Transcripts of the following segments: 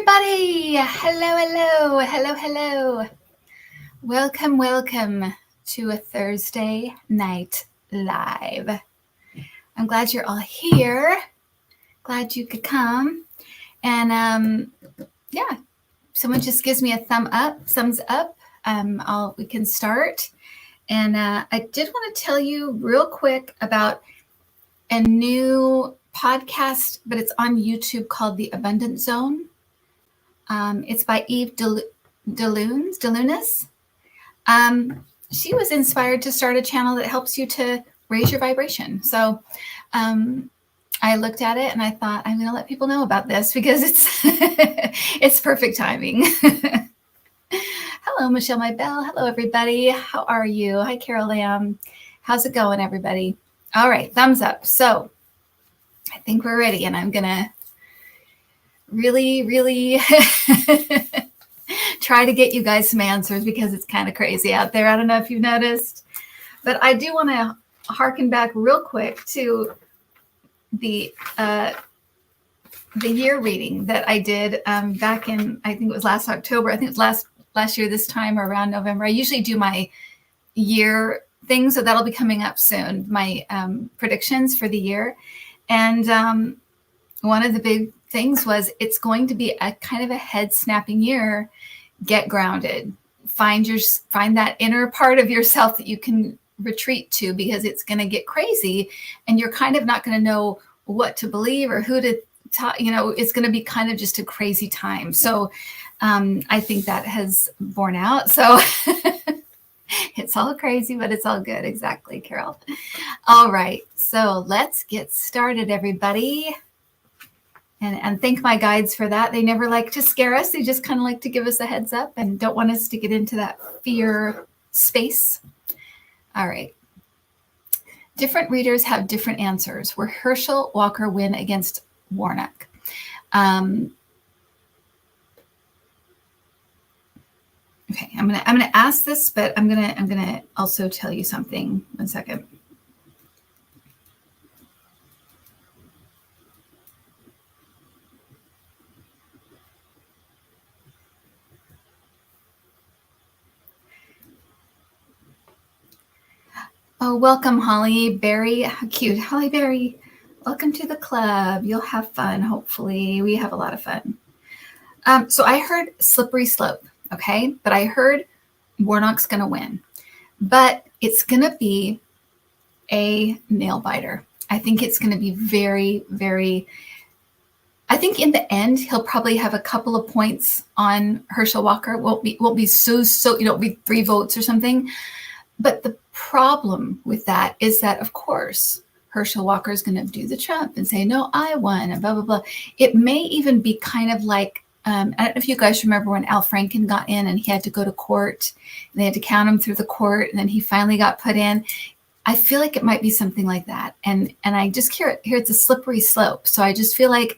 everybody. Hello. Welcome to a Thursday night live. I'm glad you're all here. Glad you could come. And someone just gives me a thumbs up. We can start. And I did want to tell you real quick about a new podcast, but it's on YouTube called The Abundant Zone. It's by Eve DeLunas. She was inspired to start a channel that helps you to raise your vibration. So I looked at it and I thought, I'm going to let people know about this because it's perfect timing. Hello, Michelle My Bell. Hello, everybody. How are you? Hi, Carol Lamb. How's it going, everybody? All right, thumbs up. So I think we're ready, and I'm going to really try to get you guys some answers because it's kind of crazy out there. I don't know if you've noticed, but I do want to harken back real quick to the year reading that I did back in, I think it was last October. I think it was last year this time around November. I usually do my year thing, so that'll be coming up soon, my predictions for the year. And one of the big things was it's going to be a kind of a head snapping year. Get grounded, find that inner part of yourself that you can retreat to, because it's going to get crazy and you're kind of not going to know what to believe or who to talk. It's going to be kind of just a crazy time. So I think that has borne out. So it's all crazy, but it's all good. Exactly, Carol. All right. So let's get started, everybody. And thank my guides for that. They never like to scare us. They just kind of like to give us a heads up and don't want us to get into that fear space. All right. Different readers have different answers. Will Herschel Walker win against Warnock? Okay, I'm gonna ask this, but I'm gonna also tell you something. 1 second. Oh, welcome, Holly Berry. How cute, Holly Berry. Welcome to the club. You'll have fun. Hopefully, we have a lot of fun. So I heard slippery slope. Okay, but I heard Warnock's going to win, but it's going to be a nail biter. I think it's going to be very, very, I think in the end, he'll probably have a couple of points on Herschel Walker. Won't be so, be 3 votes or something. But the problem with that is that, of course, Herschel Walker is going to do the Trump and say, no, I won, and blah, blah, blah. It may even be kind of like, I don't know if you guys remember when Al Franken got in and he had to go to court and they had to count him through the court and then he finally got put in. I feel like it might be something like that. And I just hear it's a slippery slope. So I just feel like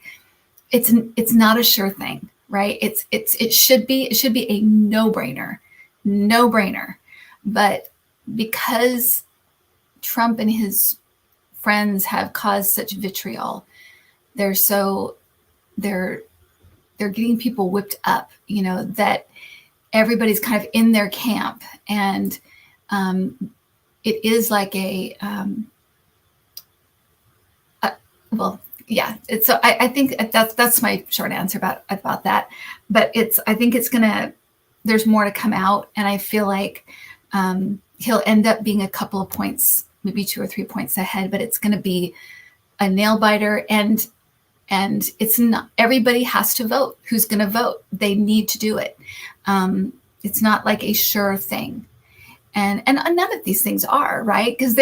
it's not a sure thing, right? It should be a no-brainer. But because Trump and his friends have caused such vitriol, they're getting people whipped up, that everybody's kind of in their camp. And it is like so I think that's my short answer about that. But I think there's more to come out. And I feel like he'll end up being a couple of points, maybe 2 or 3 points ahead, but it's going to be a nail biter. And it's not, everybody has to vote. Who's going to vote? They need to do it. It's not like a sure thing. And none of these things are, right? Because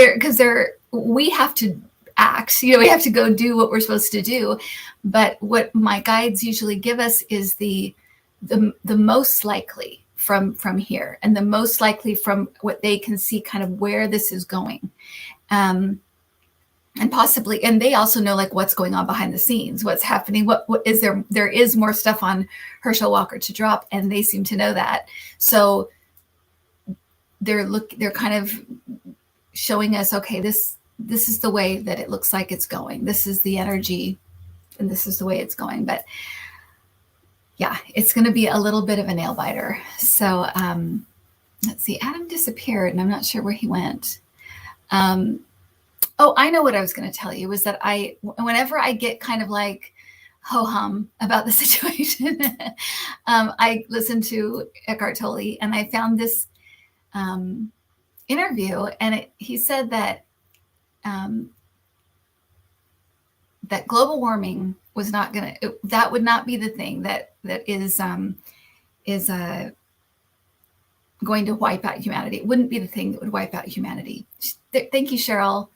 we have to act, we have to go do what we're supposed to do. But what my guides usually give us is the most likely from here, and the most likely from what they can see kind of where this is going. And possibly, and they also know like what's going on behind the scenes, what's happening, what is there is more stuff on Herschel Walker to drop, and they seem to know that. So they're kind of showing us, okay, this is the way that it looks like it's going. This is the energy, and this is the way it's going. But yeah, it's going to be a little bit of a nail biter. So let's see, Adam disappeared and I'm not sure where he went. Oh, I know what I was going to tell you was that whenever I get kind of like ho-hum about the situation, I listened to Eckhart Tolle and I found this interview, and he said that that global warming was not going to, that would not be the thing that is going to wipe out humanity. It wouldn't be the thing that would wipe out humanity. Thank you, Cheryl.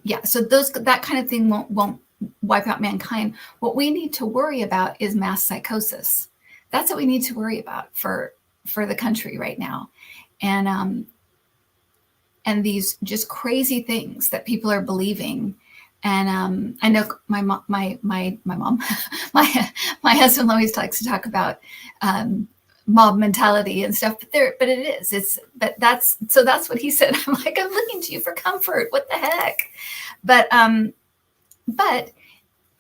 Yeah, so that kind of thing won't wipe out mankind. What we need to worry about is mass psychosis. That's what we need to worry about for the country right now. And these just crazy things that people are believing. And I know my mom, my husband always likes to talk about mob mentality and stuff, but that's what he said. I'm like, I'm looking to you for comfort. What the heck? But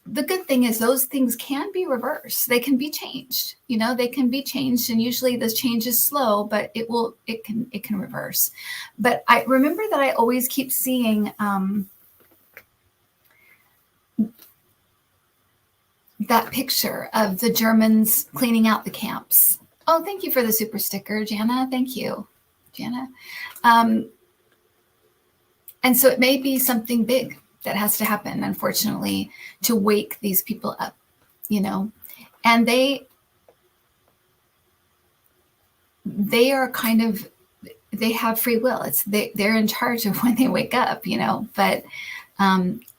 the good thing is those things can be reversed. They can be changed. They can be changed, and usually this change is slow, but it can reverse. But I remember that I always keep seeing that picture of the Germans cleaning out the camps. Oh, thank you for the super sticker, Jana. Thank you, Jana. And so it may be something big that has to happen, unfortunately, to wake these people up, and they are kind of, they have free will. They're in charge of when they wake up, but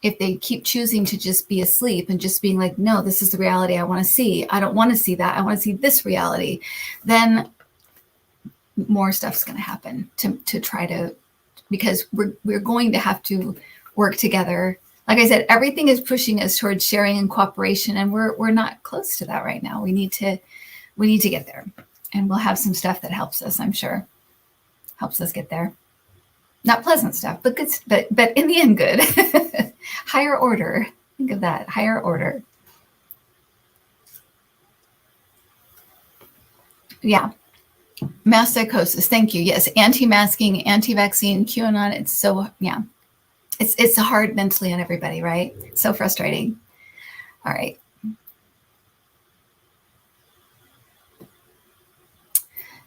if they keep choosing to just be asleep and just being like, no, this is the reality I want to see. I don't want to see that. I want to see this reality. Then more stuff's going to happen to try to, because we're going to have to work together. Like I said, everything is pushing us towards sharing and cooperation, and we're not close to that right now. We need to get there, and we'll have some stuff that helps us. I'm sure helps us get there. Not pleasant stuff, but good. But in the end, good. Higher order. Think of that. Higher order. Yeah. Mass psychosis. Thank you. Yes. Anti-masking, anti-vaccine, QAnon. It's so, yeah. It's hard mentally on everybody, right? It's so frustrating. All right.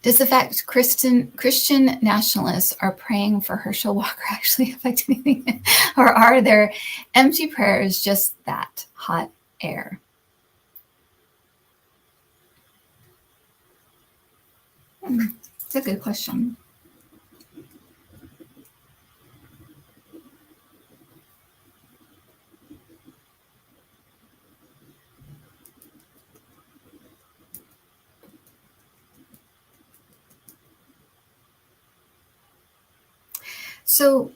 Does the fact Christian nationalists are praying for Herschel Walker actually affect anything? Or are their empty prayers just that, hot air? It's a good question. So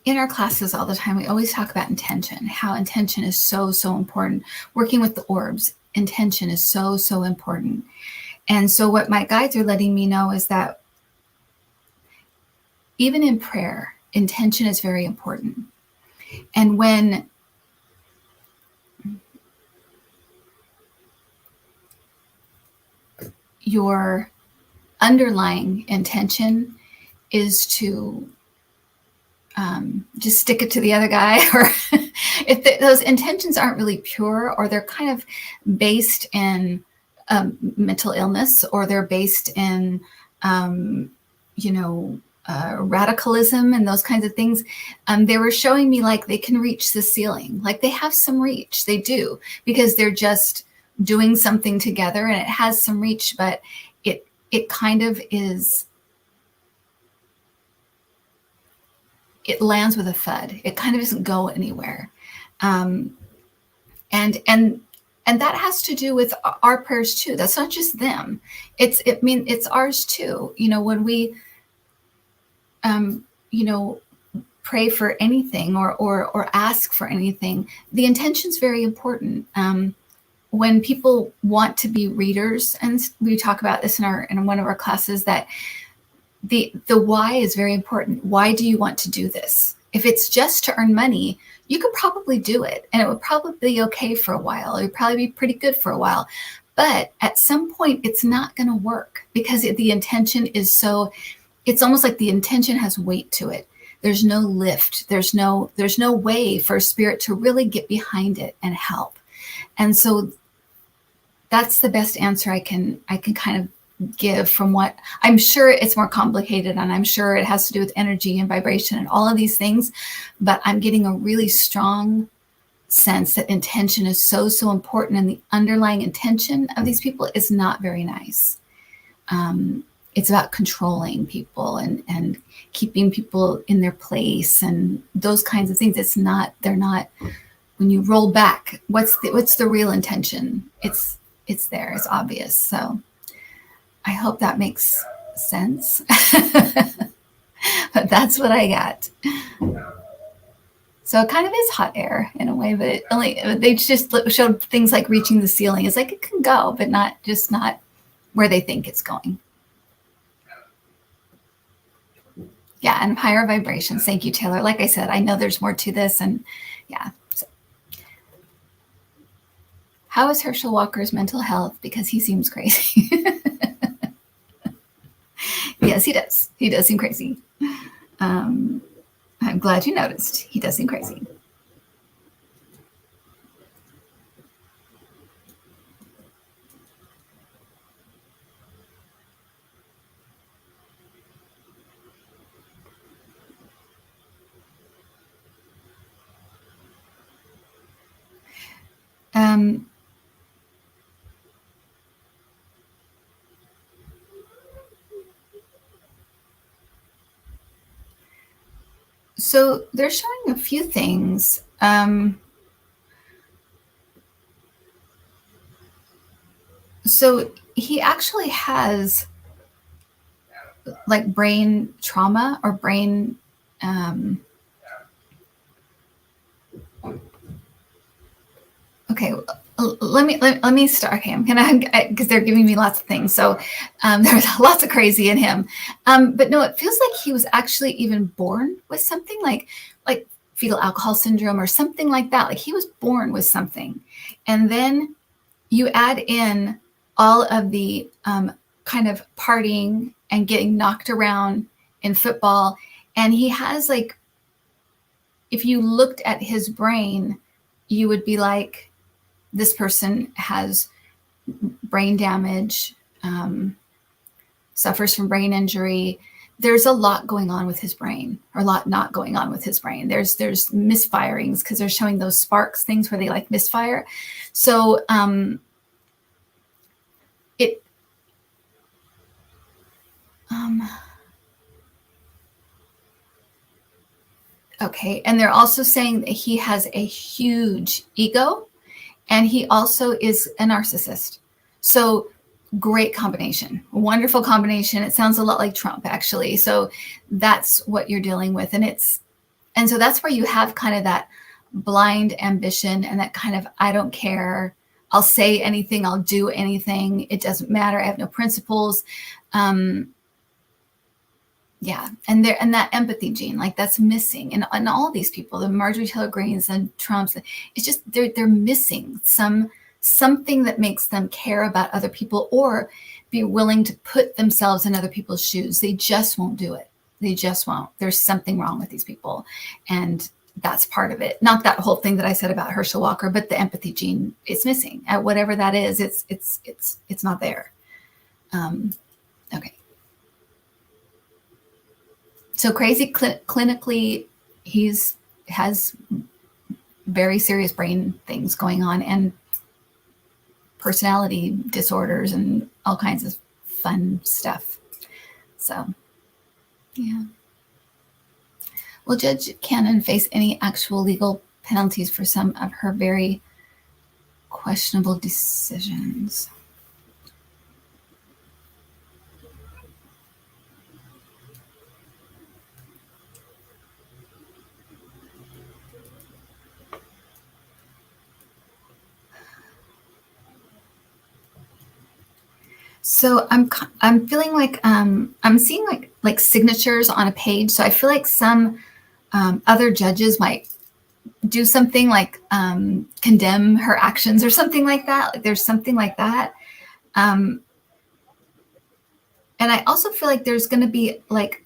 in our classes all the time, we always talk about intention, how intention is so, so important. Working with the orbs, intention is so, so important. And so what my guides are letting me know is that even in prayer, intention is very important. And when your underlying intention is to just stick it to the other guy, or if those intentions aren't really pure, or they're kind of based in mental illness, or they're based in radicalism and those kinds of things, they were showing me like they can reach the ceiling, like they have some reach. They do, because they're just doing something together and it has some reach, but it kind of is, it lands with a thud. It kind of doesn't go anywhere. And that has to do with our prayers too. That's not just them. It's ours too. When we, pray for anything or ask for anything, the intention's very important. When people want to be readers, and we talk about this in one of our classes, that the why is very important. Why do you want to do this? If it's just to earn money, you could probably do it, and it would probably be okay for a while. It would probably be pretty good for a while. But at some point, it's not going to work because the intention is so, it's almost like the intention has weight to it. There's no lift. There's no way for spirit to really get behind it and help. And so that's the best answer I can kind of give from what I'm sure. It's more complicated, and I'm sure it has to do with energy and vibration and all of these things, but I'm getting a really strong sense that intention is so important, and the underlying intention of these people is not very nice. It's about controlling people and keeping people in their place and those kinds of things. They're not, when you roll back, what's the real intention? It's there, it's obvious. So I hope that makes sense. But that's what I got. So it kind of is hot air in a way, but they just showed things like reaching the ceiling. It's like it can go, but not where they think it's going. Yeah, and higher vibrations. Thank you, Taylor. Like I said, I know there's more to this, and yeah. So. How is Herschel Walker's mental health? Because he seems crazy. Yes, he does. He does seem crazy. I'm glad you noticed. He does seem crazy. So they're showing a few things. So he actually has like brain trauma or brain. Okay, let me start. Okay, I'm gonna, because they're giving me lots of things. So there's lots of crazy in him. But no, it feels like he was actually even born with something like fetal alcohol syndrome or something like that. Like he was born with something, and then you add in all of the kind of partying and getting knocked around in football, and he has like, if you looked at his brain, you would be like, this person has brain damage, suffers from brain injury. There's a lot going on with his brain, or a lot not going on with his brain. There's misfirings, because they're showing those sparks things where they like misfire. So okay, and they're also saying that he has a huge ego. And he also is a narcissist. So great combination, wonderful combination. It sounds a lot like Trump, actually. So that's what you're dealing with. And so that's where you have kind of that blind ambition and that kind of, I don't care. I'll say anything. I'll do anything. It doesn't matter. I have no principles. Yeah, and that empathy gene, like that's missing, and all these people, the Marjorie Taylor Greens and Trumps, it's just they're missing something that makes them care about other people or be willing to put themselves in other people's shoes. They just won't do it. They just won't. There's something wrong with these people, and that's part of it. Not that whole thing that I said about Herschel Walker, but the empathy gene is missing. At whatever that is, it's not there. Okay. So crazy clinically, has very serious brain things going on and personality disorders and all kinds of fun stuff. So, yeah. Will Judge Cannon face any actual legal penalties for some of her very questionable decisions? So I'm feeling like I'm seeing like signatures on a page. So I feel like some other judges might do something like condemn her actions or something like that. Like there's something like that. And I also feel like there's going to be like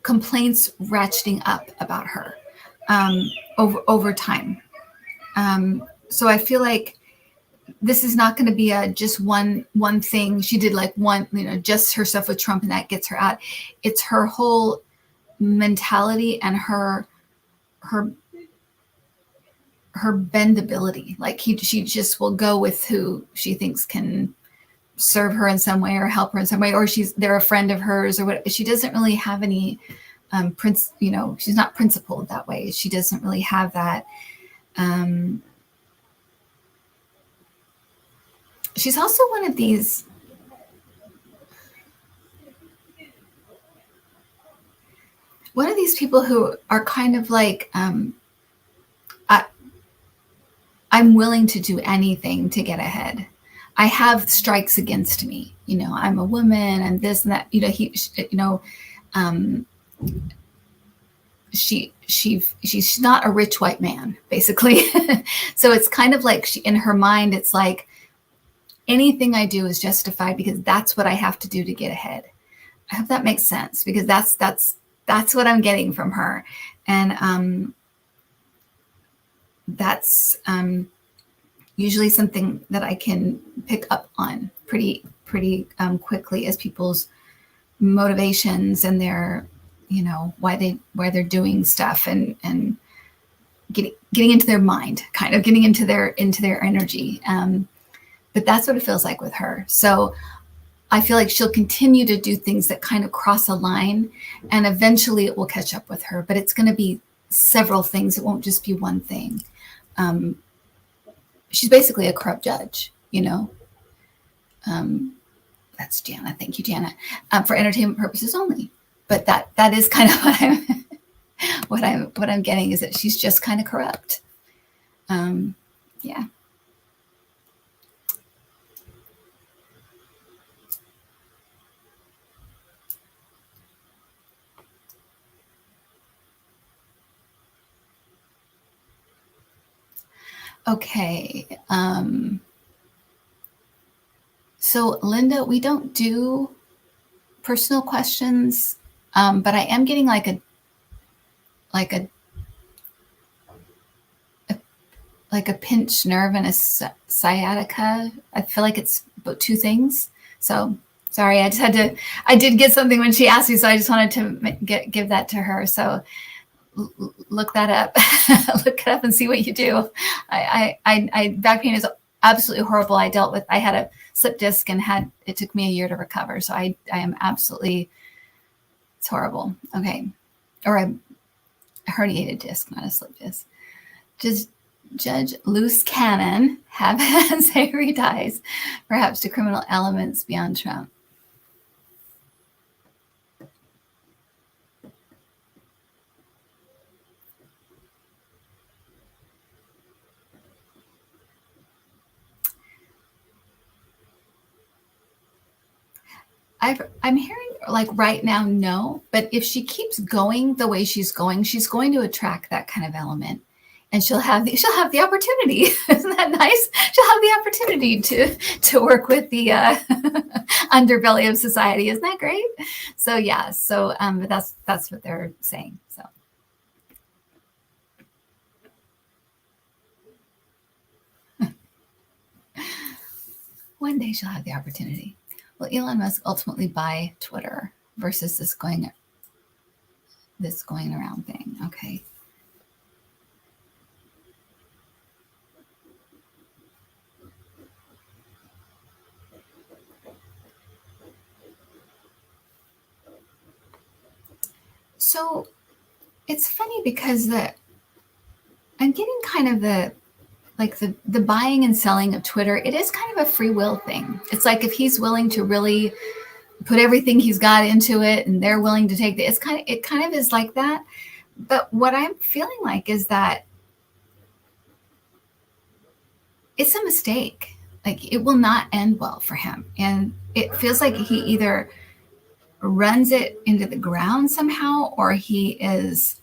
complaints ratcheting up about her over time. So I feel like this is not going to be just one thing. She did like one, just her stuff with Trump and that gets her out. It's her whole mentality and her bendability. Like she just will go with who she thinks can serve her in some way or help her in some way, or they're a friend of hers or what. She doesn't really have any she's not principled that way. She doesn't really have that. She's also one of these people who are kind of like, I'm willing to do anything to get ahead. I have strikes against me. I'm a woman and this and that. She's not a rich white man, basically. So it's kind of like in her mind, it's like anything I do is justified because that's what I have to do to get ahead. I hope that makes sense, because that's what I'm getting from her. And that's usually something that I can pick up on pretty quickly as people's motivations and their, why they're doing stuff and getting into their mind, kind of getting into their energy. But that's what it feels like with her. So I feel like she'll continue to do things that kind of cross a line, and eventually it will catch up with her. But it's going to be several things. It won't just be one thing. She's basically a corrupt judge, That's Jana. Thank you, Jana. For entertainment purposes only. But that is kind of what I'm getting, is that she's just kind of corrupt. Yeah. Okay. So Linda, we don't do personal questions, but I am getting like a pinched nerve and a sciatica. I feel like it's about two things. So sorry, I did get something when she asked me, so I just wanted to give that to her. So look that up, look it up and see what you do. I back pain is absolutely horrible. I had a slip disc and it took me a year to recover. So I am absolutely, it's horrible. Okay. Or a herniated disc, not a slip disc. Does Judge Loose Cannon have unsavory ties, perhaps to criminal elements beyond Trump? I'm hearing like right now, no, but if she keeps going the way she's going to attract that kind of element, and she'll have the opportunity. Isn't that nice? She'll have the opportunity to work with the underbelly of society. Isn't that great? So yeah, so but that's what they're saying. So. One day she'll have the opportunity. Will Elon Musk ultimately buy Twitter versus this going around thing? Okay. So it's funny because I'm getting kind of the buying and selling of Twitter. It is kind of a free will thing. It's like if he's willing to really put everything he's got into it and they're willing to take it kind of is like that. But what I'm feeling like is that it's a mistake. like it will not end well for him. And it feels like he either runs it into the ground somehow, or he is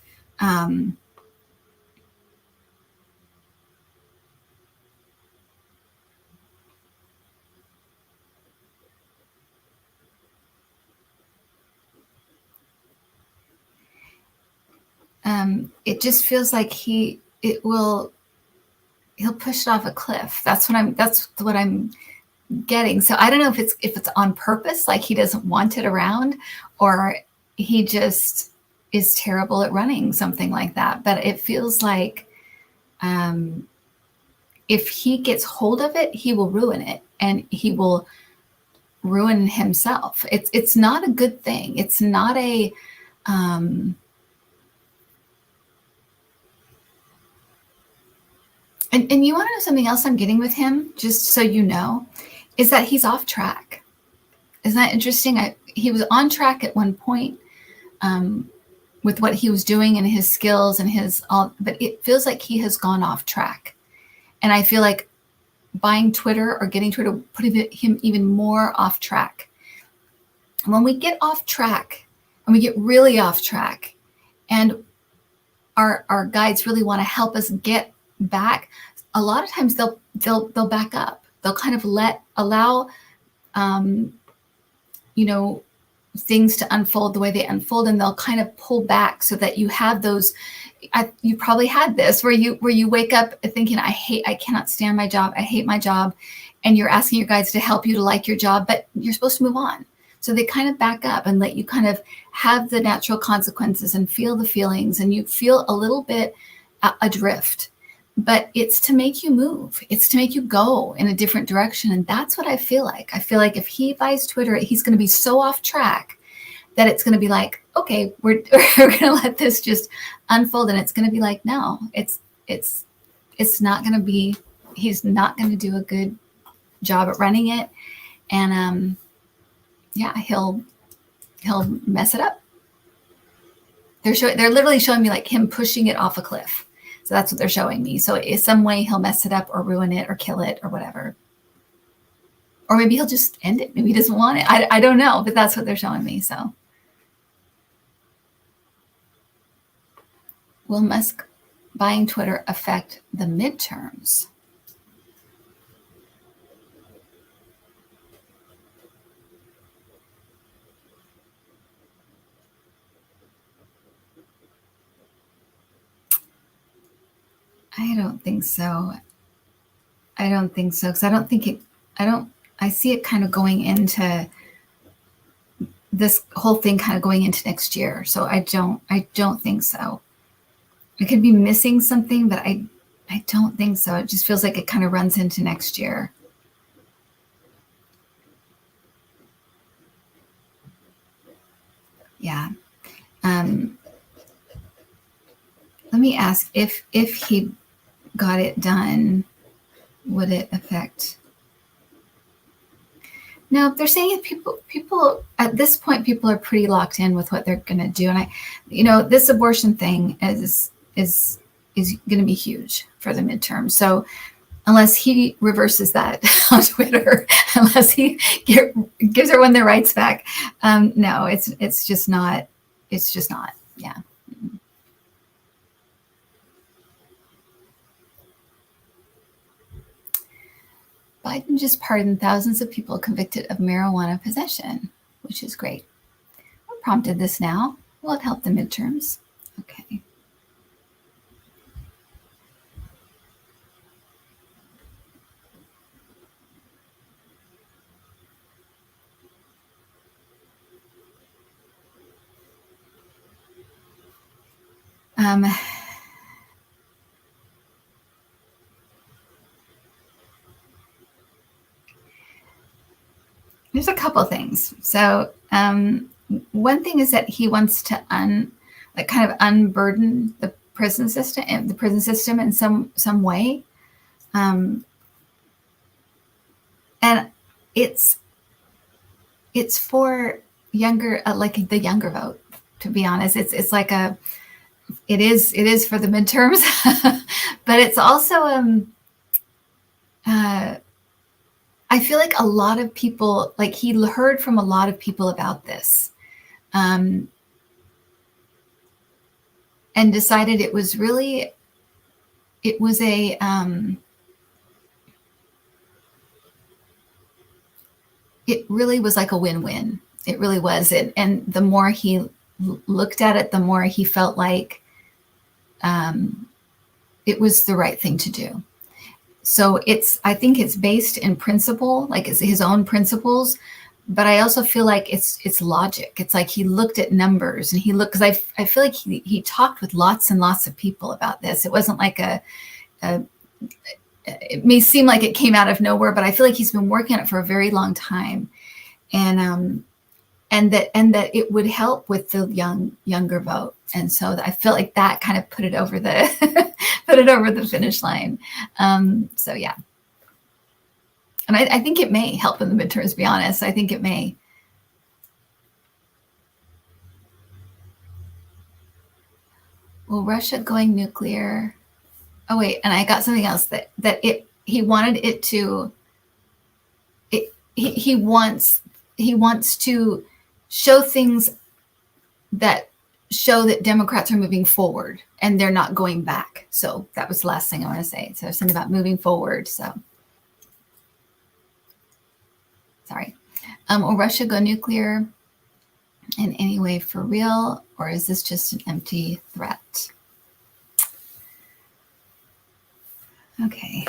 it just feels like he'll push it off a cliff. That's what I'm getting. So I don't know if it's on purpose, like he doesn't want it around, or he just is terrible at running something like that. But it feels like if he gets hold of it, he will ruin it, and he will ruin himself. It's not a good thing. It's not a And you want to know something else I'm getting with him, just so you know, is that he's off track. Isn't that interesting? He was on track at one point with what he was doing and his skills and but it feels like he has gone off track. And I feel like buying Twitter or getting Twitter put him even more off track. And when we get off track, and we get really off track, and our guides really want to help us get back, a lot of times they'll back up. They'll kind of allow things to unfold the way they unfold, and they'll kind of pull back so that you have those. You probably had this where you wake up thinking, I cannot stand my job. I hate my job. And you're asking your guides to help you to like your job, but you're supposed to move on. So they kind of back up and let you kind of have the natural consequences and feel the feelings, and you feel a little bit adrift. But it's to make you move. It's to make you go in a different direction. And that's what I feel like. I feel like if he buys Twitter, he's going to be so off track that it's going to be like, okay, we're going to let this just unfold. And it's going to be like, no, it's not going to be, he's not going to do a good job at running it. And he'll mess it up. They're literally showing me like him pushing it off a cliff. So that's what they're showing me. So in some way he'll mess it up or ruin it or kill it or whatever. Or maybe he'll just end it. Maybe he doesn't want it. I don't know, but that's what they're showing me. So will Musk buying Twitter affect the midterms? I don't think so. Because I see it kind of going into this whole thing kind of going into next year. So I don't think so. I could be missing something, but I don't think so. It just feels like it kind of runs into next year. Yeah. Let me ask if he got it done, would it affect? No, they're saying people at this point, people are pretty locked in with what they're going to do. And this abortion thing is going to be huge for the midterm. So unless he reverses that on Twitter, unless he gives everyone their rights back, no, it's just not. Yeah. Biden just pardoned thousands of people convicted of marijuana possession, which is great. What prompted this now? Will it help the midterms? Okay. There's a couple things. So one thing is that he wants to kind of unburden the prison system in some way, and it's for younger, like the younger vote. To be honest, it's like it is for the midterms, but it's also I feel like a lot of people, like he heard from a lot of people about this, and decided it was really, it was a, it really was like a win-win. It really was. And the more he looked at it, the more he felt like it was the right thing to do. So I think it's based in principle, like it's his own principles, but I also feel like it's logic. It's like he looked at numbers and he looked, because I feel like he talked with lots and lots of people about this. It wasn't like it may seem like it came out of nowhere, but I feel like he's been working on it for a very long time, and that it would help with the younger vote. And so I feel like that kind of put it over the put it over the finish line. So yeah, and I think it may help in the midterms. To be honest, I think it may. Well, Russia going nuclear. Oh wait, and I got something else that he wanted it to. He wants to show things that show that Democrats are moving forward and they're not going back. So that was the last thing I want to say. So something about moving forward. So sorry. Will Russia go nuclear in any way for real, or is this just an empty threat? Okay.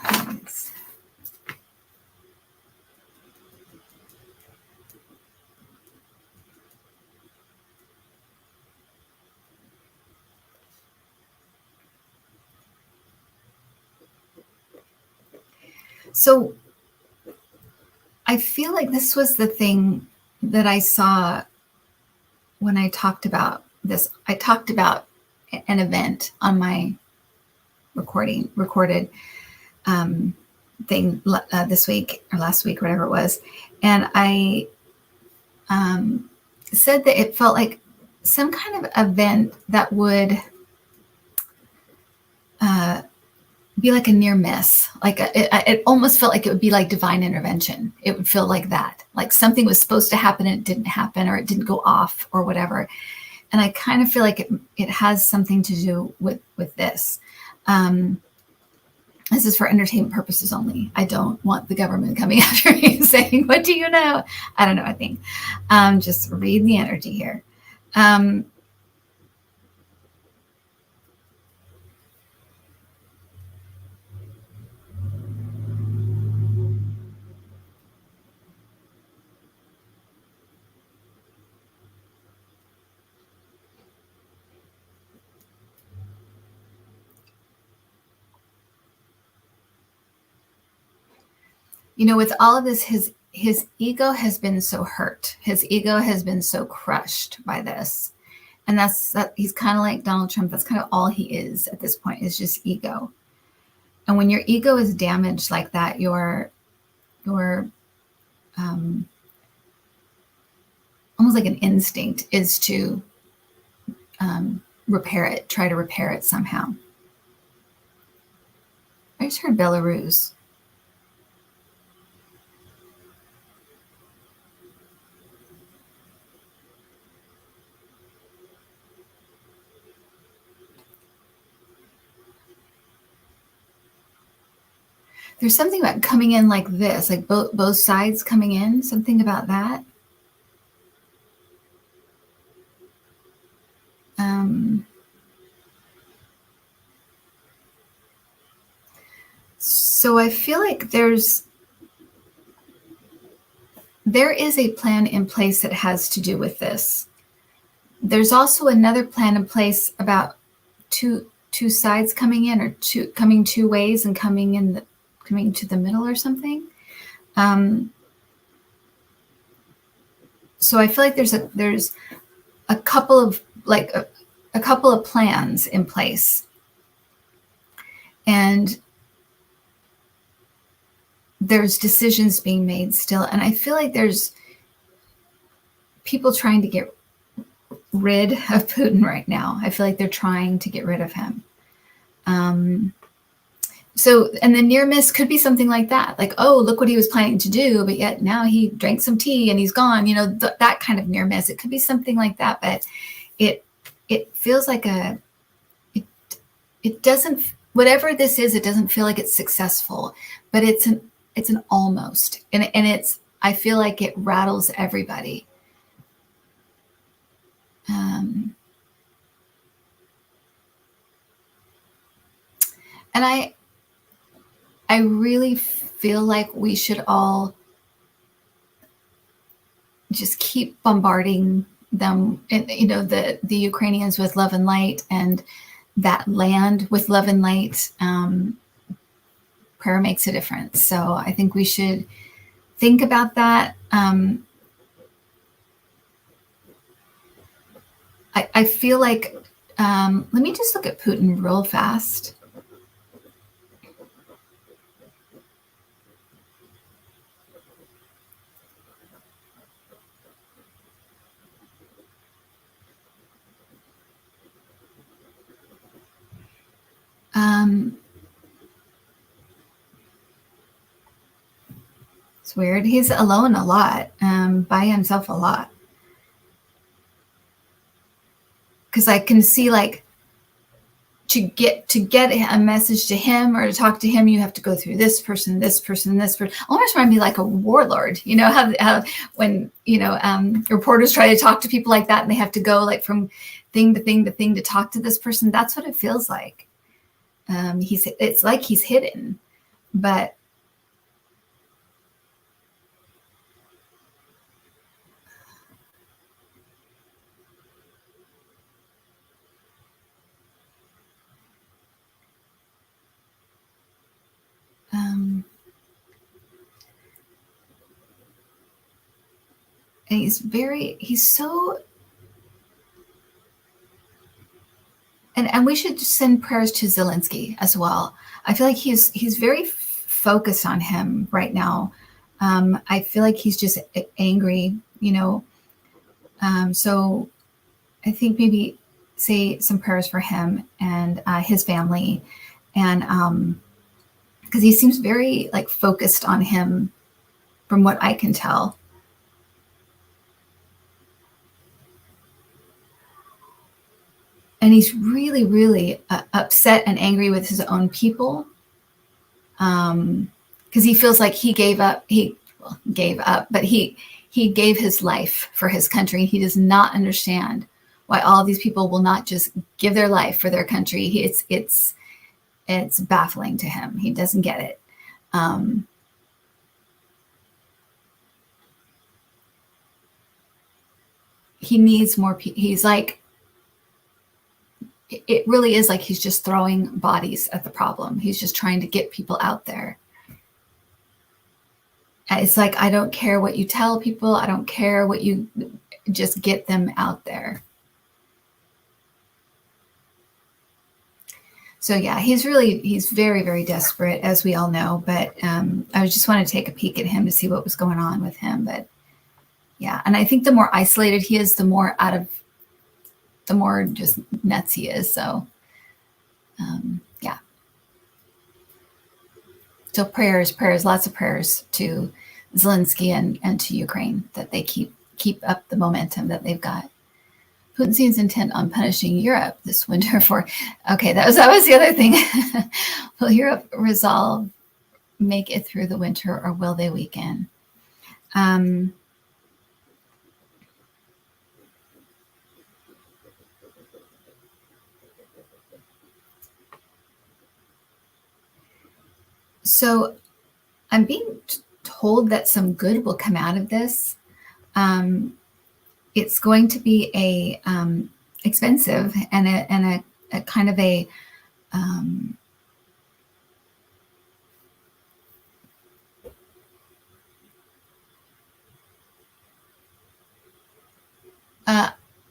Thanks. So I feel like this was the thing that I saw when I talked about this. I talked about an event on my recorded thing this week or last week, whatever it was. And I said that it felt like some kind of event that would be like a near miss. Like it almost felt like it would be like divine intervention. It would feel like that, like something was supposed to happen and it didn't happen, or it didn't go off or whatever. And I kind of feel like it has something to do with this. This is for entertainment purposes only. I don't want the government coming after me saying, "What do you know?" I don't know. I think just read the energy here. You know, with all of this, his ego has been so hurt. His ego has been so crushed by this. And he's kind of like Donald Trump. That's kind of all he is at this point, is just ego. And when your ego is damaged like that, your almost like an instinct is to repair it, try to repair it somehow. I just heard Belarus. There's something about coming in like this, like both sides coming in, something about that. So I feel like there is a plan in place that has to do with this. There's also another plan in place about two sides coming in, or coming two ways and coming to the middle or something. So I feel like there's a couple of a couple of plans in place, and there's decisions being made still. And I feel like there's people trying to get rid of Putin right now. I feel like they're trying to get rid of him. So, and the near miss could be something like that, like, oh, look what he was planning to do, but yet now he drank some tea and he's gone, that kind of near miss. It could be something like that, but it feels like it doesn't, whatever this is, it doesn't feel like it's successful, but it's an almost, and I feel like it rattles everybody. And I really feel like we should all just keep bombarding them, the Ukrainians with love and light, and that land with love and light. Prayer makes a difference. So I think we should think about that. I feel like, let me just look at Putin real fast. It's weird. He's alone a lot, by himself a lot. Because I can see, like, to get a message to him or to talk to him, you have to go through this person, this person, this person. Almost remind me like a warlord. How when reporters try to talk to people like that, and they have to go like from thing to thing to thing to talk to this person. That's what it feels like. It's like he's hidden, but and he's so, and we should send prayers to Zelensky as well. I feel like he's very focused on him right now. I feel like he's just angry, so I think maybe say some prayers for him and his family, and because he seems very like focused on him from what I can tell. And he's really, really upset and angry with his own people, because he feels like he gave up. But he gave his life for his country. He does not understand why all these people will not just give their life for their country. It's baffling to him. He doesn't get it. He needs more. He's like, it really is like he's just throwing bodies at the problem. He's just trying to get people out there. It's like, I don't care what you tell people. I don't care what you, just get them out there. So yeah, he's very, very desperate, as we all know, but I just want to take a peek at him to see what was going on with him. But yeah, and I think the more isolated he is, the more just nuts he is. So yeah. So prayers, lots of prayers to Zelensky and to Ukraine, that they keep up the momentum that they've got. Putin seems intent on punishing Europe this winter for, okay, that was the other thing. Will Europe make it through the winter, or will they weaken? So I'm being told that some good will come out of this. It's going to be expensive and a kind of a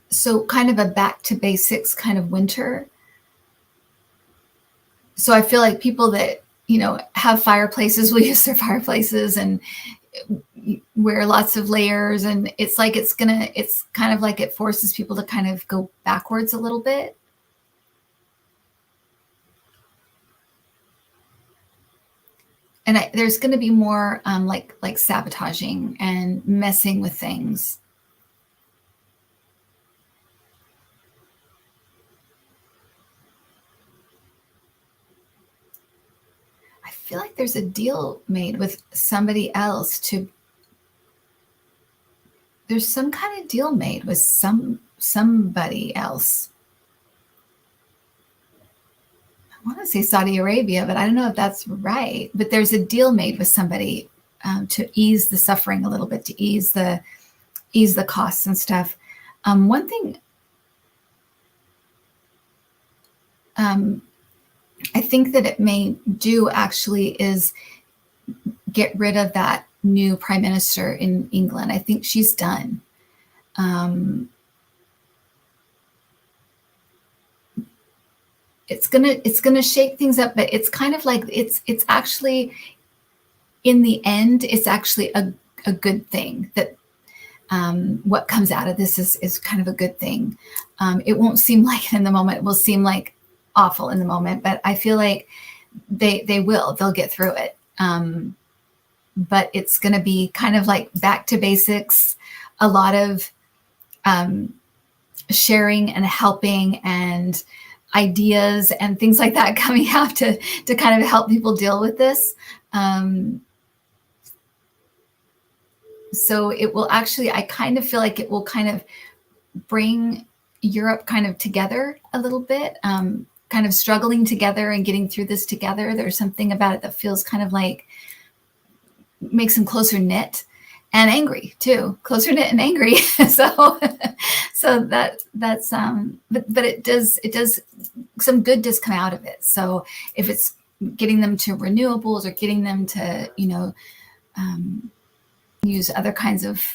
so kind of a back to basics kind of winter. So I feel like people that have fireplaces will use their fireplaces and wear lots of layers, and it's kind of like it forces people to kind of go backwards a little bit. there's going to be more like sabotaging and messing with things. I feel like there's a deal made with somebody else there's some kind of deal made with somebody else. I want to say Saudi Arabia, but I don't know if that's right. But there's a deal made with somebody to ease the suffering a little bit, to ease the costs and stuff. One thing I think that it may do actually is get rid of that new prime minister in England. I think she's done. It's gonna shake things up, but it's kind of like it's actually, in the end, it's actually a good thing that what comes out of this is kind of a good thing. It won't seem like it in the moment. It will seem like awful in the moment, but I feel like they'll get through it. But it's going to be kind of like back to basics, a lot of sharing and helping and ideas and things like that coming out to kind of help people deal with this. So it will actually, I kind of feel like it will kind of bring Europe kind of together a little bit, kind of struggling together and getting through this together. There's something about it that feels kind of like makes them closer knit and angry too, closer knit and angry. so that's but it does some good does come out of it. So if it's getting them to renewables or getting them to use other kinds of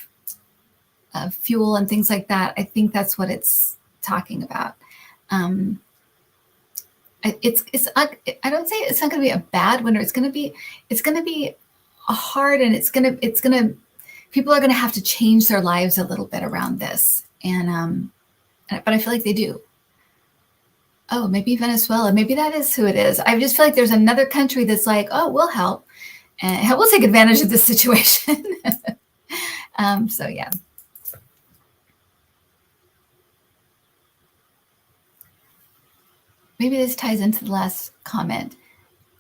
fuel and things like that, I think that's what it's talking about. I don't say it's not going to be a bad winter. It's going to be hard, and it's going to people are going to have to change their lives a little bit around this. And but I feel like they do. Oh, maybe Venezuela. Maybe that is who it is. I just feel like there's another country that's like, oh, we'll help and we'll take advantage of this situation. So yeah. Maybe this ties into the last comment.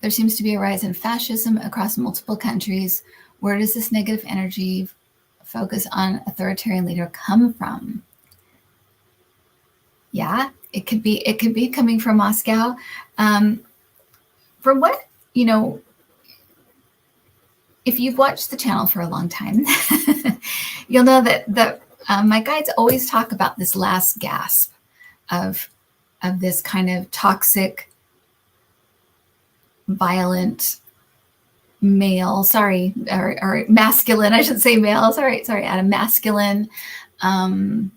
There seems to be a rise in fascism across multiple countries. Where does this negative energy focus on authoritarian leader come from? Yeah, it could be coming from Moscow. From what, if you've watched the channel for a long time, you'll know that my guides always talk about this last gasp of this kind of toxic, violent male, or masculine, I should say male, sorry, at a masculine, that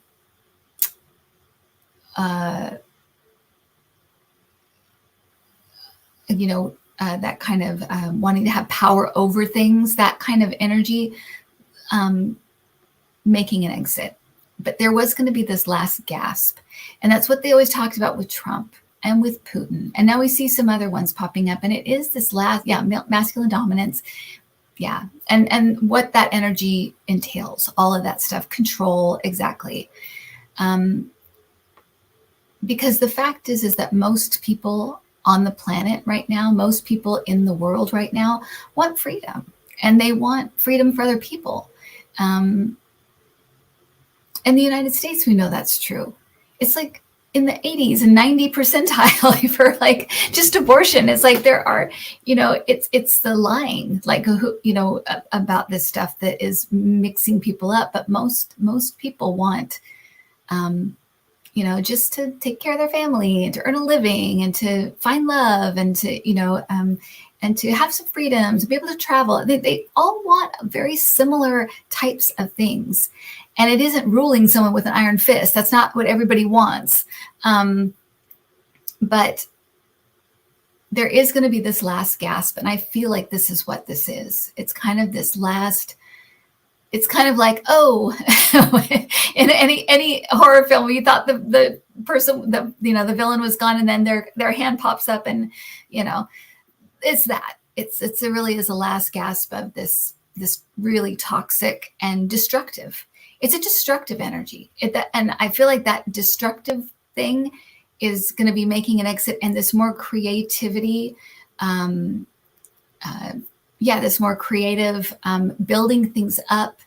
kind of wanting to have power over things, that kind of energy, making an exit. But there was going to be this last gasp. And that's what they always talked about with Trump and with Putin. And now we see some other ones popping up. And it is this last, masculine dominance. Yeah. And what that energy entails, all of that stuff, control, exactly. Because the fact is that most people on the planet right now, most people in the world right now want freedom. And they want freedom for other people. In the United States, we know that's true. It's like in the 80s and 90 percentile for like just abortion. It's like there are, it's the lying, like, about this stuff that is mixing people up. But most people want, just to take care of their family and to earn a living and to find love and to, and to have some freedoms, to be able to travel. They all want very similar types of things. And it isn't ruling someone with an iron fist. That's not what everybody wants. But there is going to be this last gasp. And I feel like this is what this is. It's kind of this last, it's kind of like, oh, in any horror film, you thought the person, the villain was gone, and then their hand pops up, and, it's that. it's it really is the last gasp of this really toxic and destructive. It's a destructive energy. And I feel like that destructive thing is going to be making an exit, and this more creativity, this more creative, building things up,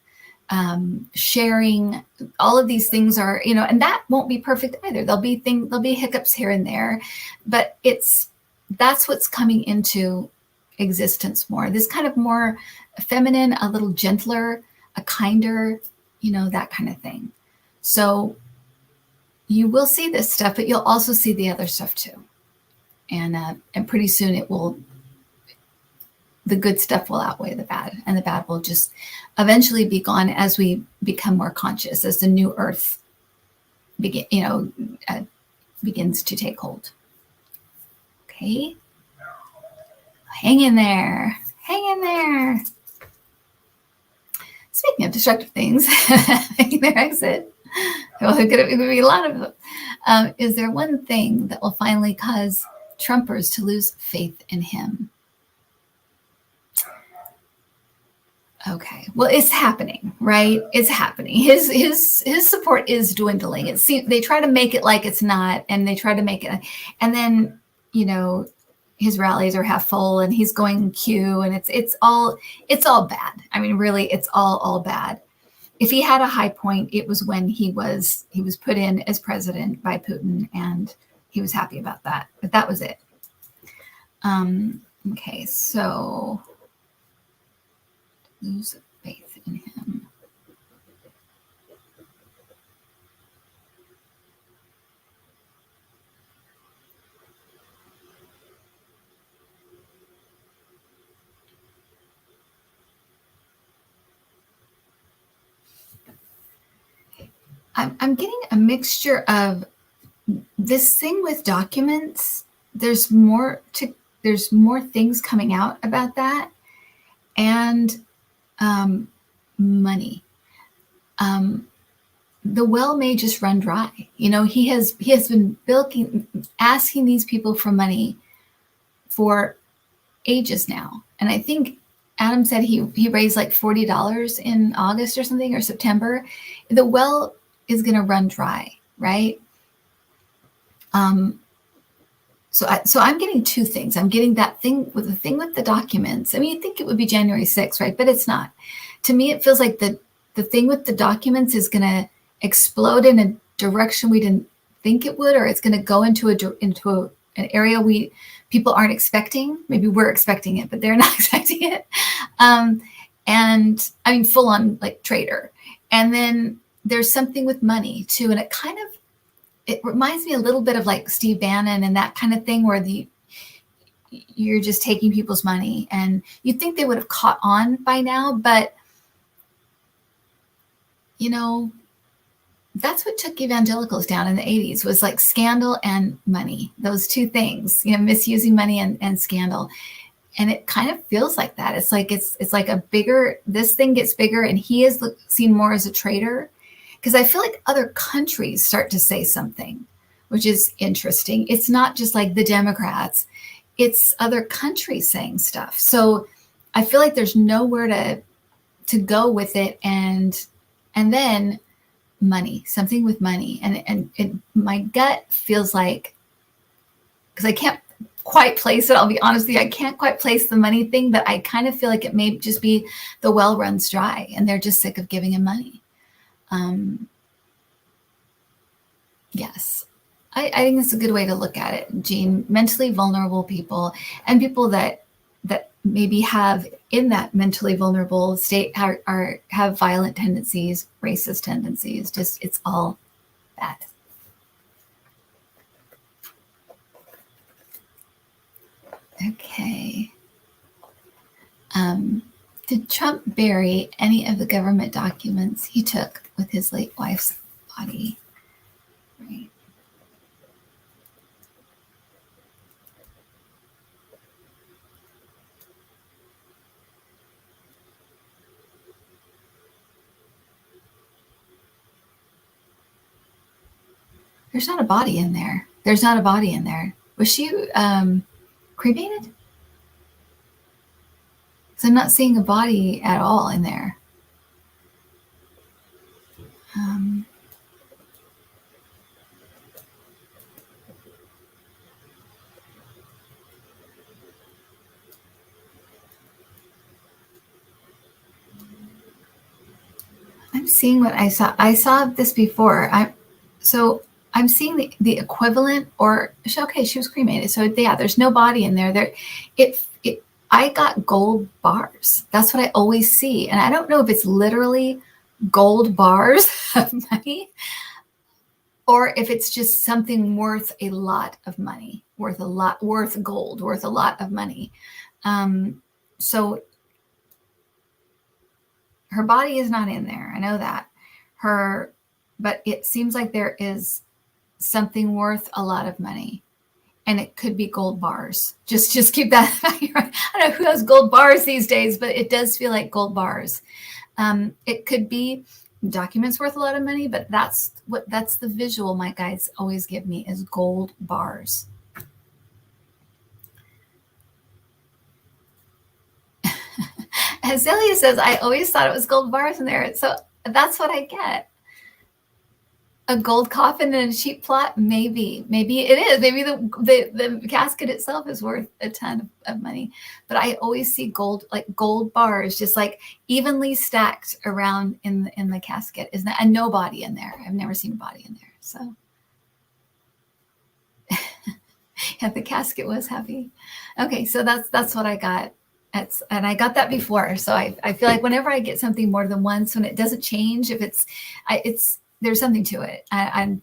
sharing, all of these things are, and that won't be perfect either. There'll be hiccups here and there, but that's what's coming into existence more. This kind of more feminine, a little gentler, a kinder, that kind of thing. So you will see this stuff, but you'll also see the other stuff too. And pretty soon the good stuff will outweigh the bad, and the bad will just eventually be gone as we become more conscious, as the new earth begins to take hold. Okay. Hang in there. Hang in there. Speaking of destructive things, making their exit, well, it could be a lot of them. Is there one thing that will finally cause Trumpers to lose faith in him? Okay, well, it's happening, right? It's happening. His support is dwindling. It seems they try to make it like it's not, and they try to make it, and then his rallies are half full, and he's going Q, and it's all bad. I mean, really, it's all bad. If he had a high point, it was when he was put in as president by Putin, and he was happy about that. But that was it. Okay, so lose faith in him. I'm getting a mixture of this thing with documents. There's more things coming out about that, and money. The well may just run dry. He has been asking these people for money for ages now, and I think Adam said he raised like $40 in August or something, or September. The well is going to run dry, right? So I'm getting two things. I'm getting that thing with the documents. I mean, you'd think it would be January 6th, right? But it's not. To me, it feels like the thing with the documents is going to explode in a direction we didn't think it would, or it's going to go into an area people aren't expecting. Maybe we're expecting it, but they're not expecting it. And I mean, full on like traitor. And then there's something with money too, and it reminds me a little bit of like Steve Bannon and that kind of thing, where you're just taking people's money, and you'd think they would have caught on by now, but that's what took evangelicals down in the 80s, was like scandal and money, those two things, misusing money and scandal. And it kind of feels like that. It's like this thing gets bigger, and he is seen more as a traitor. Because I feel like other countries start to say something, which is interesting. It's not just like the Democrats, it's other countries saying stuff. So I feel like there's nowhere to go with it. And then money, something with money. And my gut feels like, because I can't quite place it, I'll be honest with you, I can't quite place the money thing, but I kind of feel like it may just be the well runs dry, and they're just sick of giving him money. Yes, I think that's a good way to look at it, Jean. Mentally vulnerable people, and people that maybe have in that mentally vulnerable state have violent tendencies, racist tendencies. Just, it's all bad. Okay. Did Trump bury any of the government documents he took with his late wife's body? Right. There's not a body in there. Was she cremated? So I'm not seeing a body at all in there. I'm seeing what I saw. I saw this before. I'm seeing the equivalent, or okay, she was cremated. So yeah, there's no body in there. I got gold bars. That's what I always see, and I don't know if it's literally gold bars of money, or if it's just something worth a lot of money, worth gold, worth a lot of money. So her body is not in there. I know that. But it seems like there is something worth a lot of money, and it could be gold bars. Just keep that. I don't know who has gold bars these days, but it does feel like gold bars. It could be documents worth a lot of money, but that's the visual my guides always give me is gold bars. Azalea says, I always thought it was gold bars in there. So that's what I get. A gold coffin and a cheap plot? Maybe it is. Maybe the casket itself is worth a ton of money. But I always see gold, like gold bars, just like evenly stacked around in the casket. Isn't that? And no body in there. I've never seen a body in there. So yeah, the casket was heavy. Okay, so that's what I got. And I got that before. So I feel like whenever I get something more than once, when it doesn't change, if it's there's something to it. I'm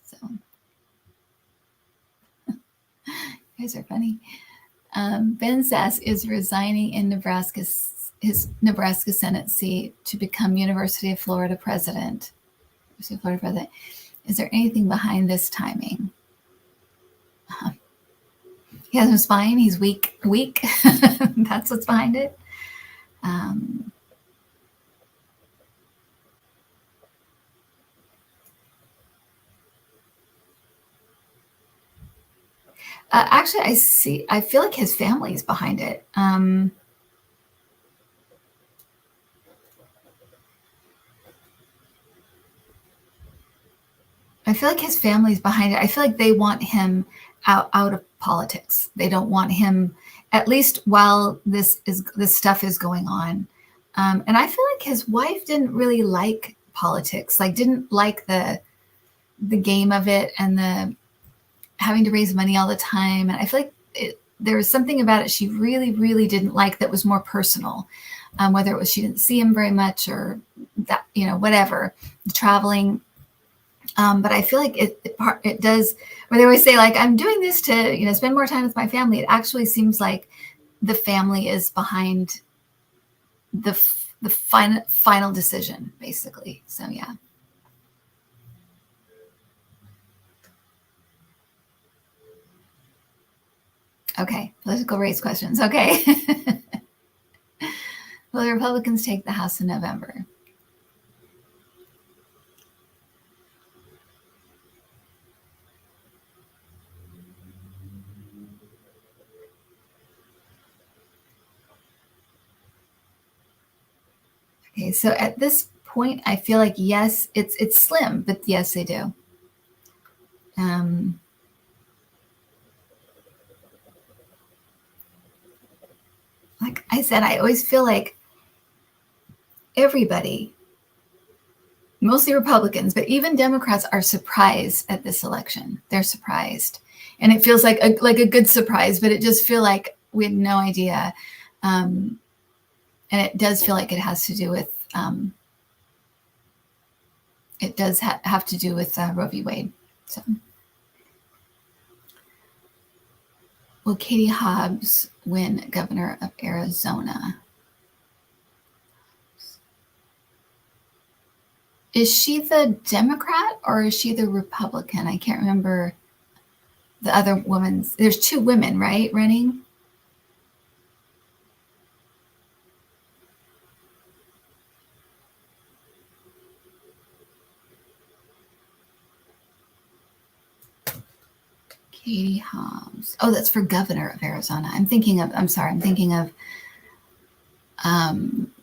so you guys are funny. Ben Sasse is resigning in his Nebraska Senate seat to become University of Florida president. Is there anything behind this timing? He has no spine. He's weak. That's what's behind it. Actually, I feel like his family's behind it. I feel like his family's behind it. I feel like they want him out of politics. They don't want him, at least while this stuff is going on. And I feel like his wife didn't really like politics, didn't like the game of it and the having to raise money all the time. And I feel like there was something about it she really, really didn't like that was more personal, whether it was she didn't see him very much or that, whatever, the traveling. But I feel like it does, where they always say, I'm doing this to, spend more time with my family. It actually seems like the family is behind the final decision, basically. So, yeah. Okay, political race questions. Okay. Will the Republicans take the House in November? Okay, so at this point, I feel like yes, it's slim, but yes, they do. Like I said, I always feel like everybody, mostly Republicans, but even Democrats, are surprised at this election. They're surprised, and it feels like a good surprise, but it just feel like we had no idea. And it does feel like it has to do with it does have to do with Roe v. Wade. So, will Katie Hobbs win governor of Arizona? Is she the Democrat or is she the Republican? I can't remember the other woman's. There's two women, right, running? Katie Hobbs. Oh, that's for governor of Arizona.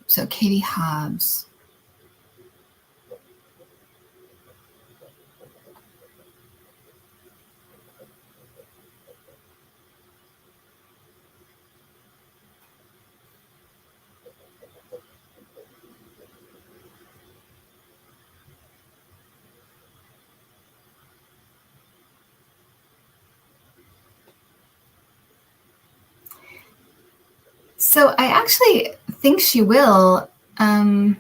So Katie Hobbs. So I actually think she will. I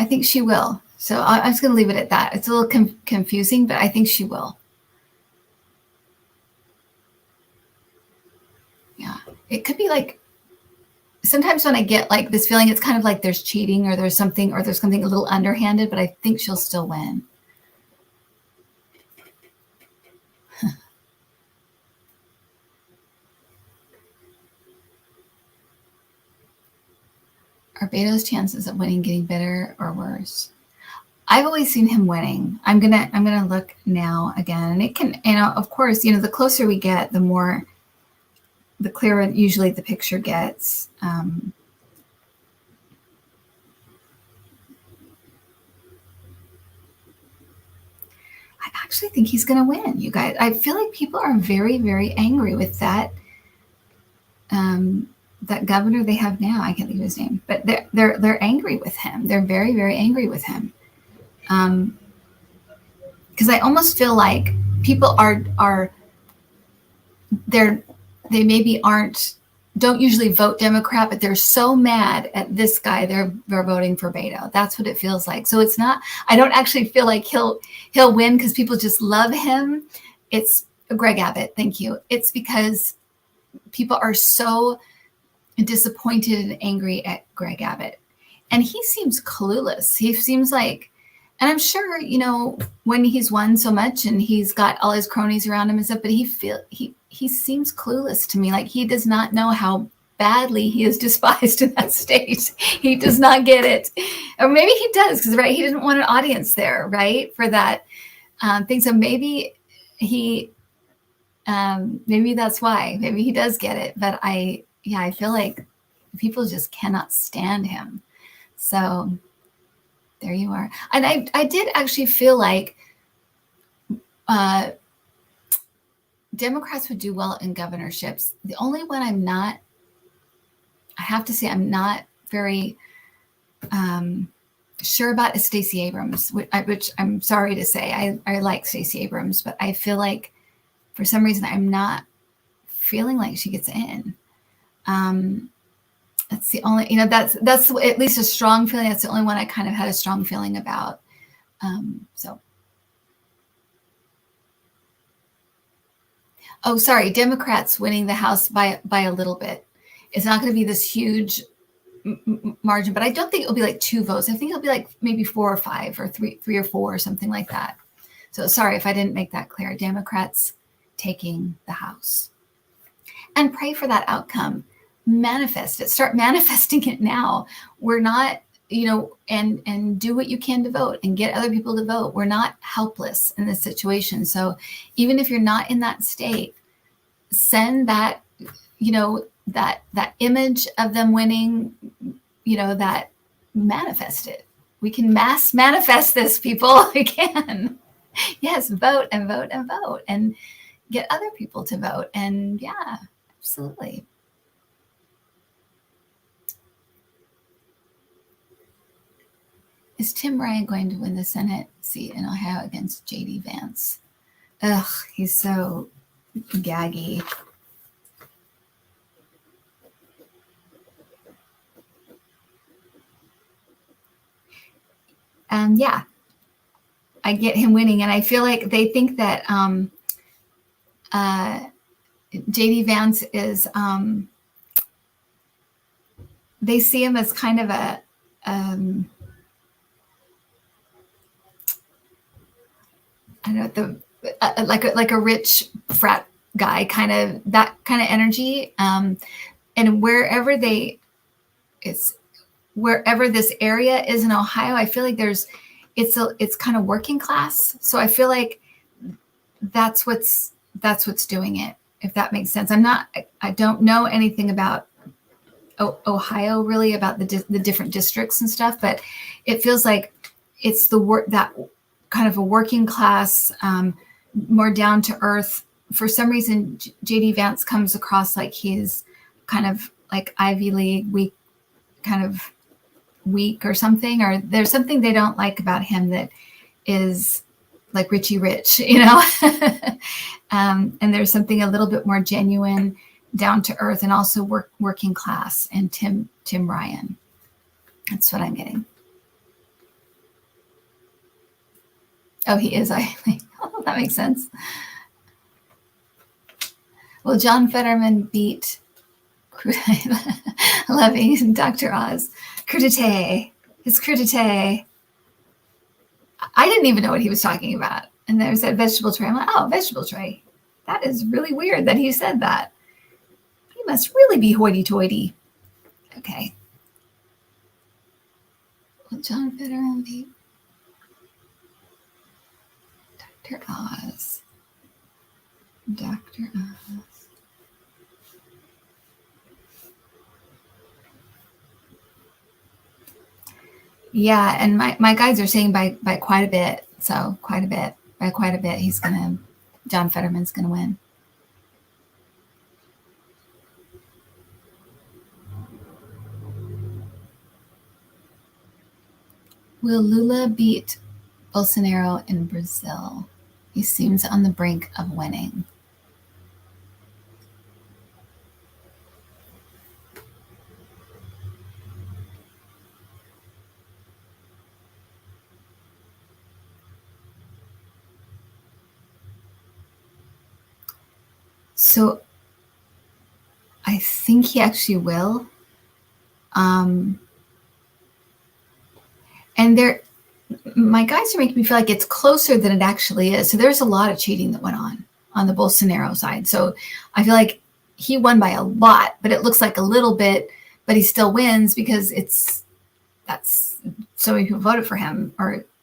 think she will. So I'm just going to leave it at that. It's a little confusing, but I think she will. Yeah. It could be like, sometimes when I get like this feeling, it's kind of like there's cheating or there's something a little underhanded, but I think she'll still win. Are Beto's chances of winning getting better or worse? I've always seen him winning. I'm gonna look now again, and it can, of course, the closer we get, the clearer usually the picture gets. I actually think he's going to win, you guys. I feel like people are very, very angry with that. That governor they have now, I can't think of his name, but they're angry with him. They're very, very angry with him. Because I almost feel like people don't usually vote Democrat, but they're so mad at this guy, they're voting for Beto. That's what it feels like. So it's not, I don't actually feel like he'll win because people just love him. It's Greg Abbott. Thank you. It's because people are so disappointed and angry at Greg Abbott. And he seems clueless. He seems like, and I'm sure, when he's won so much and he's got all his cronies around him and stuff, but he seems clueless to me. Like he does not know how badly he is despised in that state. He does not get it. Or maybe he does, because he didn't want an audience there, right? For that thing. So maybe maybe that's why. Maybe he does get it. But I feel like people just cannot stand him. So there you are. And I did actually feel like Democrats would do well in governorships. The only one I'm not very sure about is Stacey Abrams, which I'm sorry to say. I like Stacey Abrams, but I feel like for some reason I'm not feeling like she gets in. That's the only, that's at least a strong feeling. That's the only one I kind of had a strong feeling about. So. Oh, sorry. Democrats winning the House by a little bit. It's not going to be this huge margin, but I don't think it'll be like 2 votes. I think it'll be like maybe 4 or 5 or 3 or 4 or something like that. So sorry if I didn't make that clear. Democrats taking the House. And pray for that outcome. Manifest it. Start manifesting it now. We're not, and do what you can to vote and get other people to vote. We're not helpless in this situation. So even if you're not in that state, send that, that image of them winning, that manifest it. We can mass manifest this, people. We can. Yes, vote and vote and vote and get other people to vote. And yeah, absolutely. Is Tim Ryan going to win the Senate seat in Ohio against J.D. Vance? Ugh, he's so gaggy. Yeah, I get him winning, and I feel like they think that J.D. Vance is, they see him as kind of a, I don't know, like a rich frat guy, kind of that kind of energy. And wherever this area is in Ohio, I feel like there's it's kind of working class. So I feel like that's what's doing it, if that makes sense. I don't know anything about Ohio really, about the different districts and stuff, but it feels like it's that kind of a working class, more down to earth. For some reason, JD Vance comes across like he's kind of like Ivy League weak or something, or there's something they don't like about him that is like Richie Rich, and there's something a little bit more genuine, down to earth, and also working class. And Tim Ryan, that's what I'm getting. Oh, he is Ivy League. Oh, that makes sense. Well, John Fetterman beat loving Dr. Oz. Crudité. It's crudité. I didn't even know what he was talking about. And there's that vegetable tray. I'm like, oh, vegetable tray. That is really weird that he said that. He must really be hoity-toity. Okay. Well, John Fetterman beat Dr. Oz. Dr. Oz. Yeah, and my guides are saying by quite a bit. So by quite a bit, John Fetterman's gonna win. Will Lula beat Bolsonaro in Brazil? He seems on the brink of winning. So I think he actually will. And my guys are making me feel like it's closer than it actually is. So there's a lot of cheating that went on the Bolsonaro side. So I feel like he won by a lot, but it looks like a little bit, but he still wins because that's so many people voted for him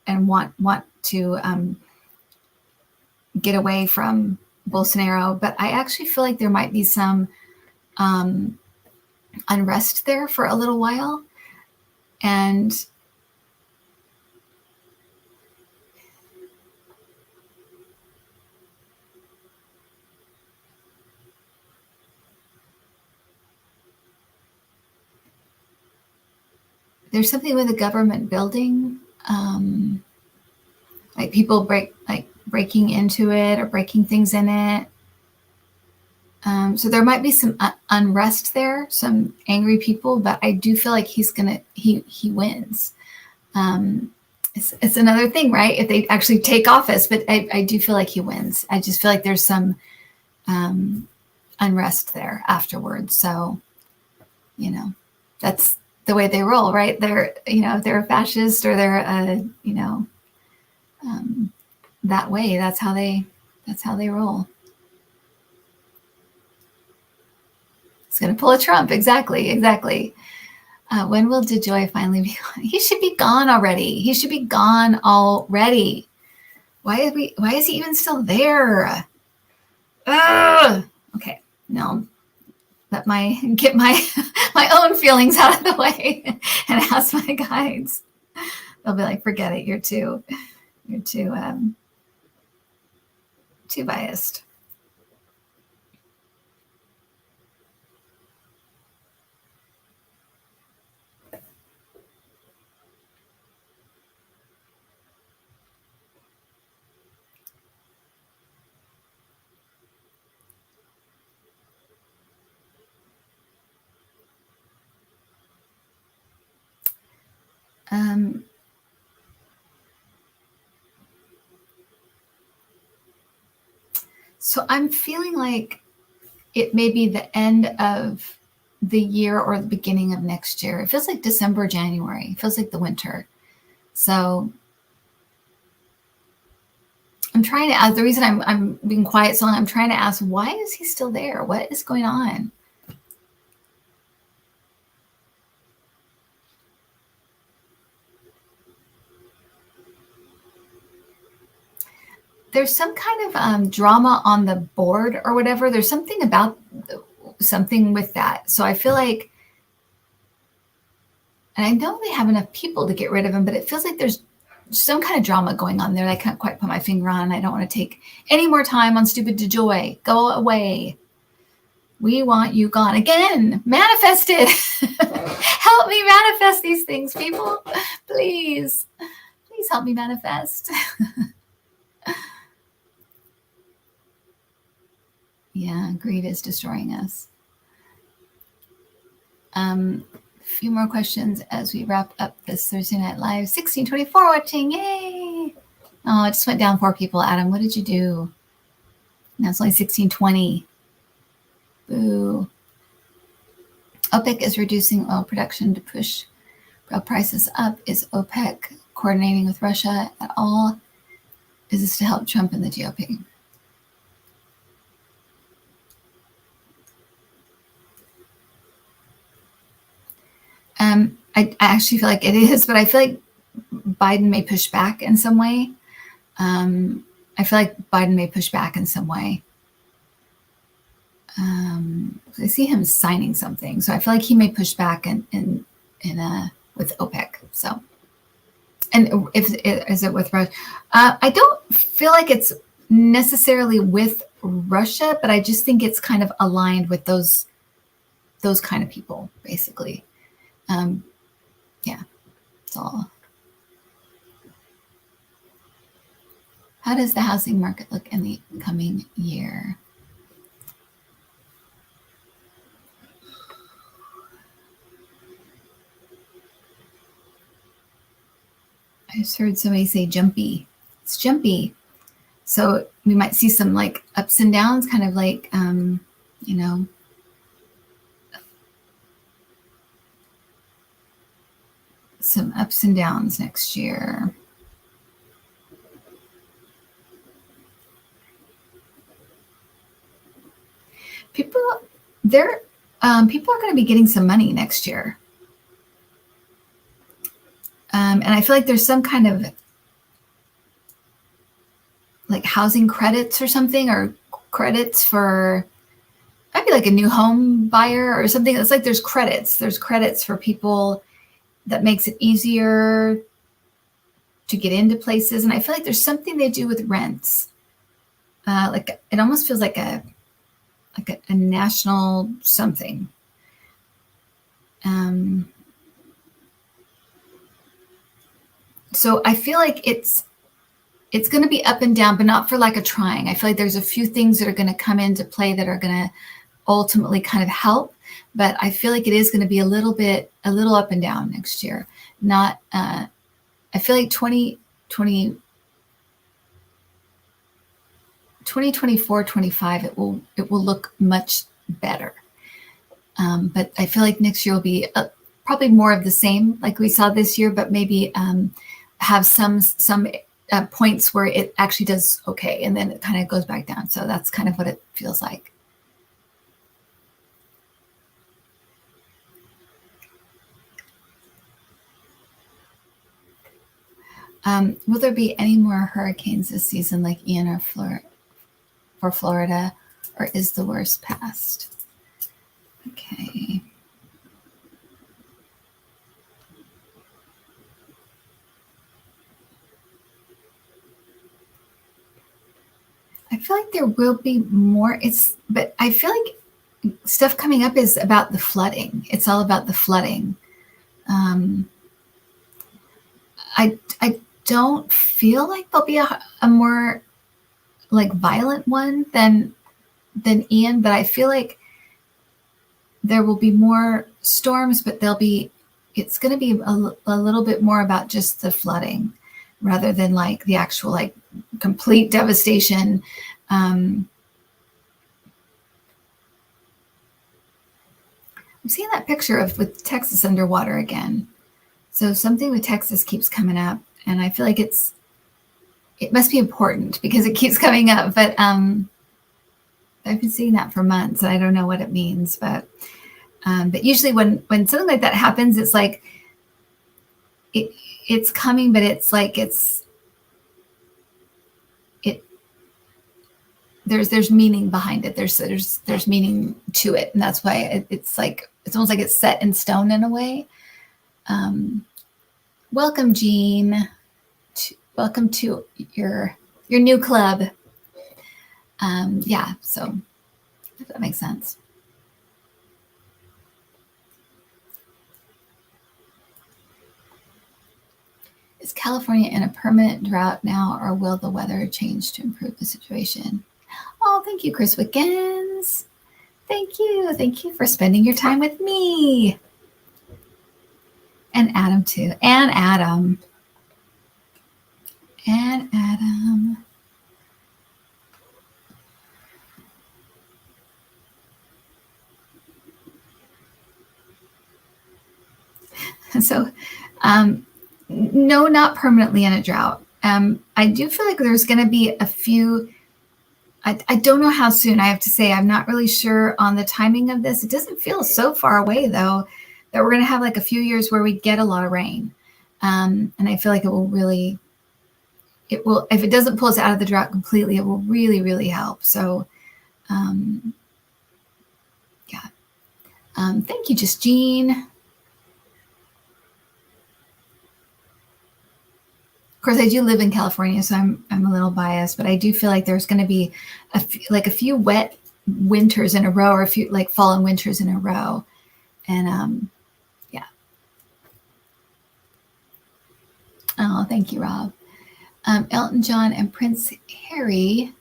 and want to get away from Bolsonaro. But I actually feel like there might be some unrest there for a little while. And there's something with the government building, like people breaking into it or breaking things in it. So there might be some unrest there, some angry people, but I do feel like he wins. It's another thing, right? If they actually take office, but I do feel like he wins. I just feel like there's some unrest there afterwards. So, that's the way they roll, right? They're, if they're a fascist or they're that way, that's how they roll. It's going to pull a Trump. Exactly. When will DeJoy finally be gone? He should be gone already. Why is he even still there? Okay. No. Get my own feelings out of the way and ask my guides. They'll be like, forget it. You're too biased. So I'm feeling like it may be the end of the year or the beginning of next year. It feels like December, January. It feels like the winter. So I'm trying to ask, the reason I'm being quiet so long, I'm trying to ask, why is he still there? What is going on? there's some kind of drama on the board or whatever. There's something about something with that. So I feel like, and I know they have enough people to get rid of him, but it feels like there's some kind of drama going on there that I can't quite put my finger on. I don't want to take any more time on stupid DeJoy. Go away. We want you gone. Again, manifest it. Help me manifest these things, people. Please. Please help me manifest. Yeah, greed is destroying us. A few more questions as we wrap up this Thursday Night Live. 1624 watching. Yay. Oh, it just went down 4 people. Adam, what did you do? Now it's only 1620. Boo. OPEC is reducing oil production to push oil prices up. Is OPEC coordinating with Russia at all? Is this to help Trump and the GOP? I actually feel like it is, but I feel like Biden may push back in some way. I feel like Biden may push back in some way. I see him signing something, so I feel like he may push back in with OPEC. So, and is it with Russia? I don't feel like it's necessarily with Russia, but I just think it's kind of aligned with those kind of people, basically. Yeah, that's all. How does the housing market look in the coming year? I just heard somebody say jumpy. It's jumpy. So we might see some like ups and downs, kind of like, you know, some ups and downs next year. People are going to be getting some money next year. And I feel like there's some kind of like housing credits or something, or credits for, might be like a new home buyer or something. It's like there's credits. There's credits for people that makes it easier to get into places. And I feel like there's something they do with rents. Like it almost feels like a national something. So I feel like it's going to be up and down, but not for like a trying. I feel like there's a few things that are going to come into play that are going to ultimately kind of help, but I feel like it is going to be a little up and down next year. Not, I feel like 2024, 25, it will look much better. But I feel like next year will be probably more of the same, like we saw this year, but maybe have some points where it actually does okay, and then it kind of goes back down. So that's kind of what it feels like. Will there be any more hurricanes this season like Ian or for Florida, or is the worst past? Okay. I feel like there will be more. But I feel like stuff coming up is about the flooding. It's all about the flooding. I don't feel like there'll be a more like violent one than Ian, but I feel like there will be more storms, but it's going to be a little bit more about just the flooding rather than like the actual like complete devastation. I'm seeing that picture with Texas underwater again. So something with Texas keeps coming up, and I feel like it must be important because it keeps coming up. But I've been seeing that for months, and I don't know what it means. But usually when something like that happens, it's like it's coming, but it's like it there's meaning behind it. There's meaning to it, and that's why it's almost like it's set in stone in a way. Welcome, Jean. Welcome to your new club. Yeah, so if that makes sense. Is California in a permanent drought now, or will the weather change to improve the situation? Oh, thank you, Chris Wickens. Thank you. Thank you for spending your time with me. And Adam, too. And Adam. And Adam. So, no, not permanently in a drought. I do feel like there's going to be a few. I don't know how soon. I have to say, I'm not really sure on the timing of this. It doesn't feel so far away, though, that we're going to have like a few years where we get a lot of rain. And I feel like it will, if it doesn't pull us out of the drought completely, it will really, really help. So, yeah. Thank you, Justine. Of course, I do live in California, so I'm a little biased, but I do feel like there's going to be a few wet winters in a row, or a few like fall and winters in a row, and yeah. Oh, thank you, Rob. Elton John and Prince Harry,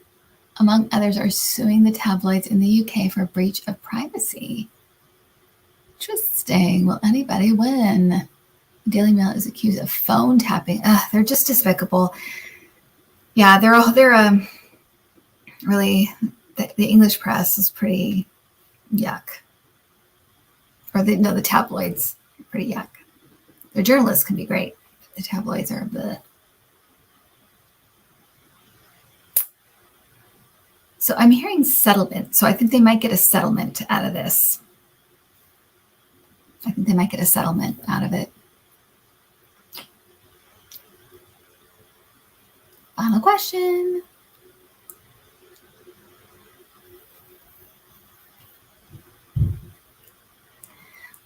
among others, are suing the tabloids in the UK for breach of privacy. Interesting. Will anybody win? Daily Mail is accused of phone tapping. They're just despicable. Yeah, they're really, the English press is pretty yuck. Or the tabloids are pretty yuck. The journalists can be great. The tabloids are bleh. So I'm hearing settlement. So I think they might get a settlement out of this. I think they might get a settlement out of it. Final question.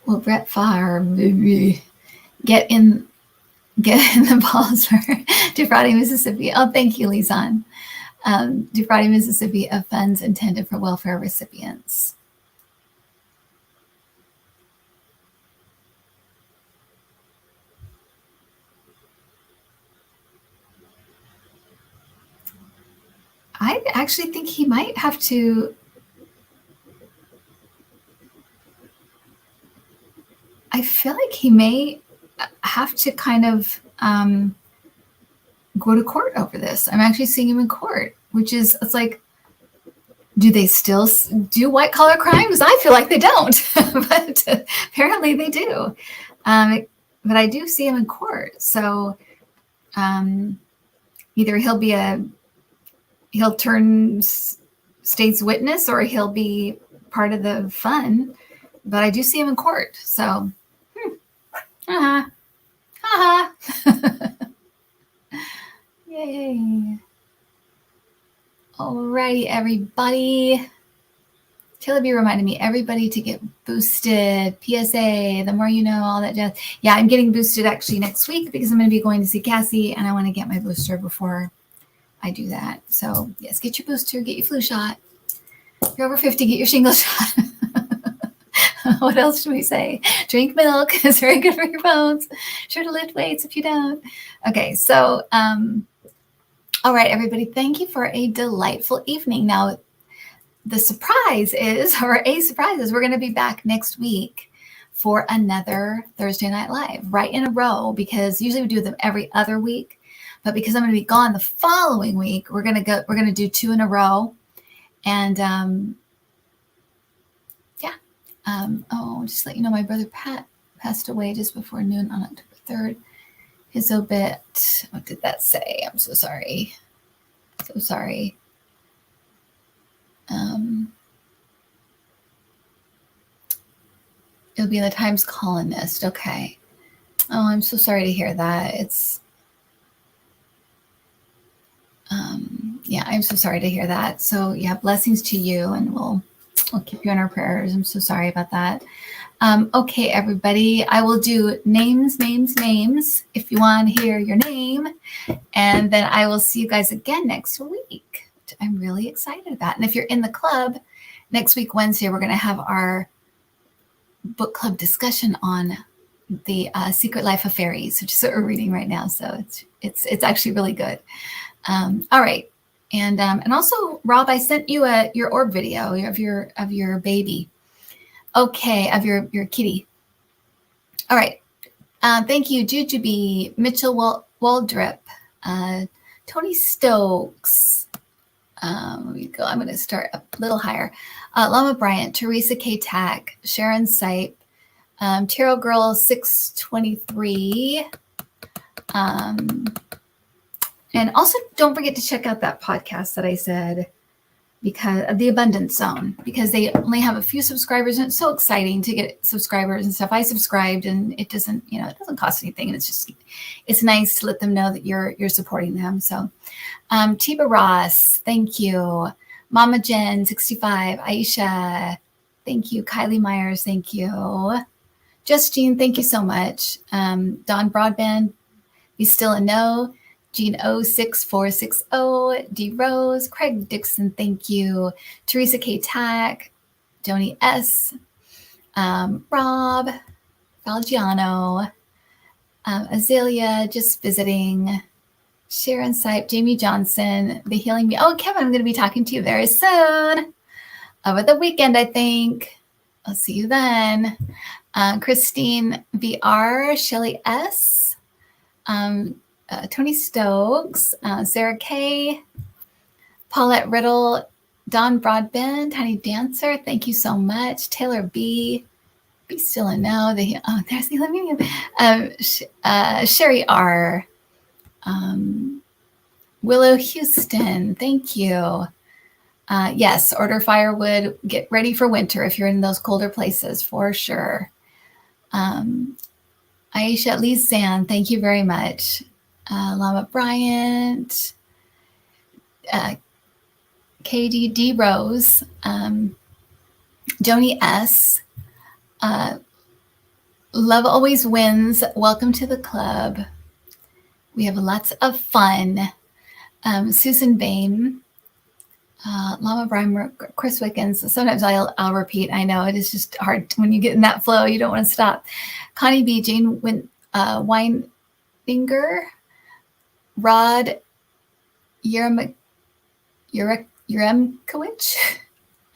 Will Brett Favre get in the balls for defrauding Mississippi? Oh, thank you, Lisan. Defrauding Mississippi of funds intended for welfare recipients. I actually think he might have to. I feel like he may have to kind of go to court over this. I'm actually seeing him in court, it's like, do they still do white collar crimes? I feel like they don't, but apparently they do. But I do see him in court. So either he'll turn state's witness, or he'll be part of the fun. But I do see him in court. So, Yay. Alrighty, everybody. Taylor B reminded me, everybody to get boosted. PSA, the more you know, all that jazz. Yeah, I'm getting boosted actually next week because I'm going to be going to see Cassie, and I want to get my booster before I do that. So, yes, get your booster, get your flu shot. If you're over 50, get your shingle shot. What else should we say? Drink milk. It's very good for your bones. Sure to lift weights if you don't. Okay, so, all right, everybody, thank you for a delightful evening. Now, a surprise is we're going to be back next week for another Thursday Night Live, right in a row, because usually we do them every other week. But because I'm going to be gone the following week, we're going to do 2 in a row. And just to let you know, my brother Pat passed away just before noon on October 3rd. His obit, what did that say? I'm so sorry. So sorry. It'll be in the Times Colonist. Okay. Oh, I'm so sorry to hear that. It's Yeah, I'm so sorry to hear that. So yeah, blessings to you, and we'll keep you in our prayers. I'm so sorry about that. Okay, everybody, I will do names if you want to hear your name, and then I will see you guys again next week, which I'm really excited about. And if you're in the club, next week, Wednesday, we're going to have our book club discussion on the Secret Life of Fairies, which is what we're reading right now. So it's actually really good. All right. And also, Rob, I sent you your orb video of your baby. Okay, of your kitty. All right. Thank you, Jujubee, Mitchell Waldrip, Tony Stokes. Let me go. I'm going to start a little higher. Lama Bryant, Teresa K. Tack, Sharon Sipe, Tarot Girl 623. And also, don't forget to check out that podcast that I said, because of the Abundance Zone, because they only have a few subscribers, and it's so exciting to get subscribers and stuff. I subscribed, and it doesn't cost anything, and it's nice to let them know that you're supporting them. So, Tiba Ross, thank you. Mama Jen 65, Aisha, thank you. Kylie Myers, thank you. Justine, thank you so much. Don Broadband, Be Still and Know. Jean 06460, D Rose, Craig Dixon, thank you. Teresa K. Tack, Joni S. Rob, Valgiano, Azalea, just visiting. Sharon Sipe, Jamie Johnson, The Healing Me. Oh, Kevin, I'm going to be talking to you very soon. Over the weekend, I think. I'll see you then. Christine VR, Shelly S. Tony Stokes, Sarah K. Paulette Riddle, Don Broadbent, Tiny Dancer, thank you so much. Taylor B. Be Still and Know. There's the Aluminium. Sherry R. Willow Houston, thank you. Yes, order firewood. Get ready for winter if you're in those colder places, for sure. Aisha Lee San, thank you very much. Lama Bryant, KD Rose, Joni S. Love Always Wins. Welcome to the club. We have lots of fun. Susan Bain, Lama Brimer, Chris Wickens. Sometimes I'll repeat. I know it is just hard when you get in that flow. You don't want to stop. Connie B, Jane Weinfinger, Rod Yeremkowicz.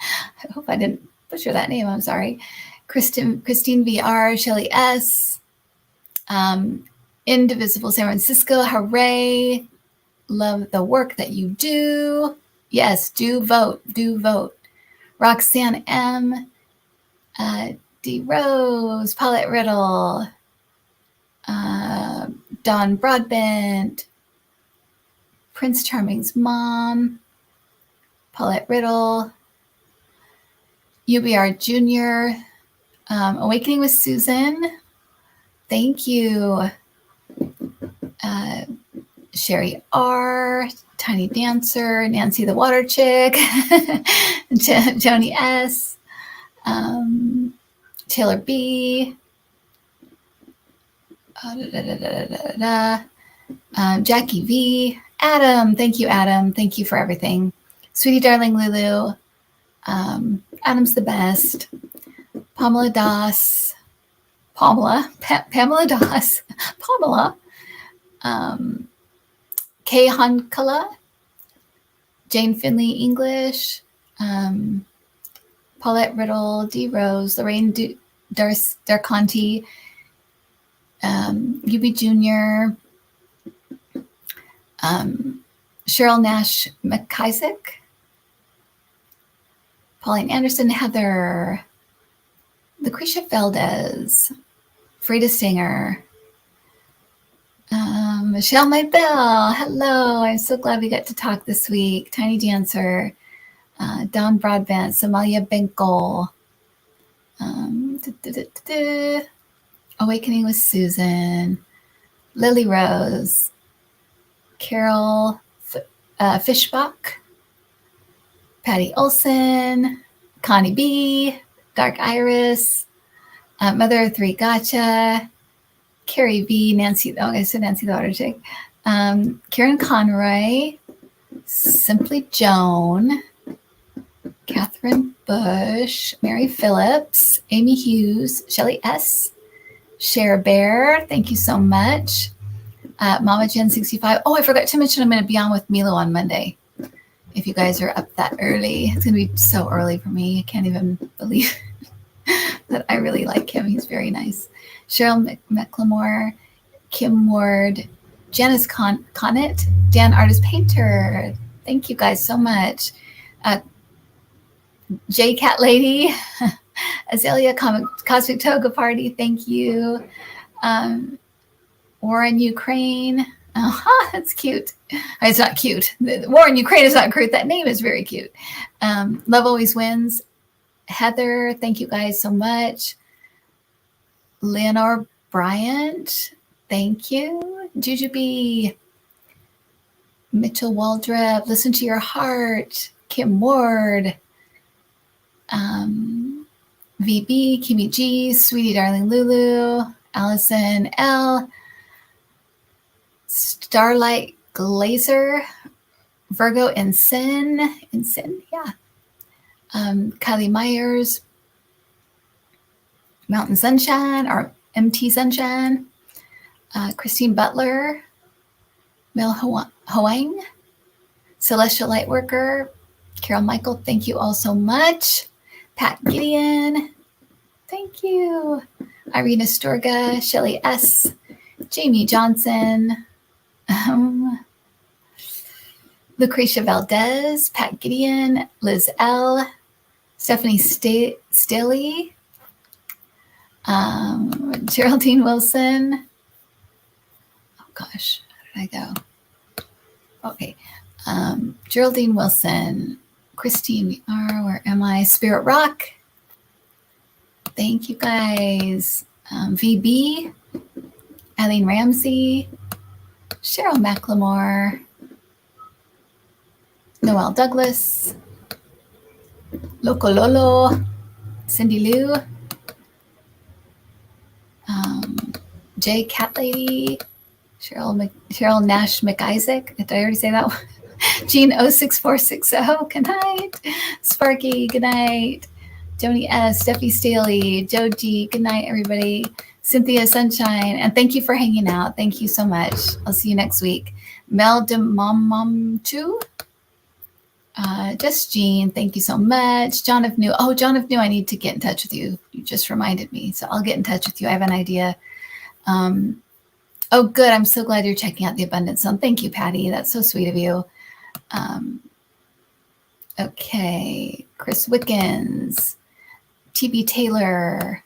I hope I didn't butcher that name. I'm sorry. Christine VR, Shelly S. Indivisible San Francisco. Hooray. Love the work that you do. Yes, do vote. Do vote. Roxanne M. D. Rose. Paulette Riddle. Don Broadbent. Prince Charming's mom. Paulette Riddle. UBR Jr. Awakening with Susan. Thank you. Sherry R. Tiny Dancer. Nancy the Water Chick. Joni S. Taylor B. Jackie V. Adam. Thank you, Adam. Thank you for everything. Sweetie Darling Lulu. Adam's the best. Pamela Das. Pamela Das. Pamela. Kay Honkala. Jane Finley English. Paulette Riddle. D. Rose. Lorraine Darconti. UB Jr. Cheryl Nash McIsaac. Pauline Anderson, Heather. Lucretia Valdez. Frida Singer. Michelle Maybell. Hello. I'm so glad we got to talk this week. Tiny Dancer. Don Broadbent. Somalia Benkel. Awakening with Susan. Lily Rose. Carol Fishbach, Patty Olson, Connie B, Dark Iris, Mother of Three Gotcha, Carrie B, Nancy, I said Nancy the Water Chick, Karen Conroy, Simply Joan, Catherine Bush, Mary Phillips, Amy Hughes, Shelley S, Cher Bear, thank you so much. Mama Jen 65. Oh, I forgot to mention I'm going to be on with Milo on Monday. If you guys are up that early, it's going to be so early for me. I can't even believe that I really like him. He's very nice. Cheryl McLemore, Kim Ward, Janice Connett, Dan Artist Painter. Thank you guys so much. J Cat Lady, Azalea Cosmic Toga Party. Thank you. War in Ukraine. That's cute. It's not cute. The war in Ukraine is not cute. That name is very cute. Love Always Wins. Heather, thank you guys so much. Leonore Bryant, thank you. Jujubee. Mitchell Waldrop, Listen to Your Heart. Kim Ward. VB, Kimmy G, Sweetie Darling Lulu, Allison L, Starlight Glazer, Virgo Ensign, yeah. Kylie Myers, Mountain Sunshine, or MT Sunshine, Christine Butler, Mel Hoang, Celestial Lightworker, Carol Michael, thank you all so much. Pat Gideon, thank you. Irina Storga, Shelley S, Jamie Johnson, Lucretia Valdez, Pat Gideon, Liz L, Stephanie Staley, Geraldine Wilson. Oh gosh, how did I go? Okay. Geraldine Wilson, Christine R, where am I? Spirit Rock. Thank you guys. VB, Eileen Ramsey, Cheryl McLemore, Noelle Douglas, Loco Lolo, Cindy Lou, J Cat Lady, Cheryl Nash McIsaac. Did I already say that one? Jean 06460, good night. Sparky, good night. Joni S, Steffi Staley, Joe G, good night, everybody. Cynthia Sunshine, and thank you for hanging out. Thank you so much. I'll see you next week. Mel de Mom 2. Just Jean, thank you so much. John of New. Oh, John of New, I need to get in touch with you. You just reminded me. So I'll get in touch with you. I have an idea. Oh, good. I'm so glad you're checking out the Abundance Zone. Thank you, Patty. That's so sweet of you. Okay. Chris Wickens, TB Taylor,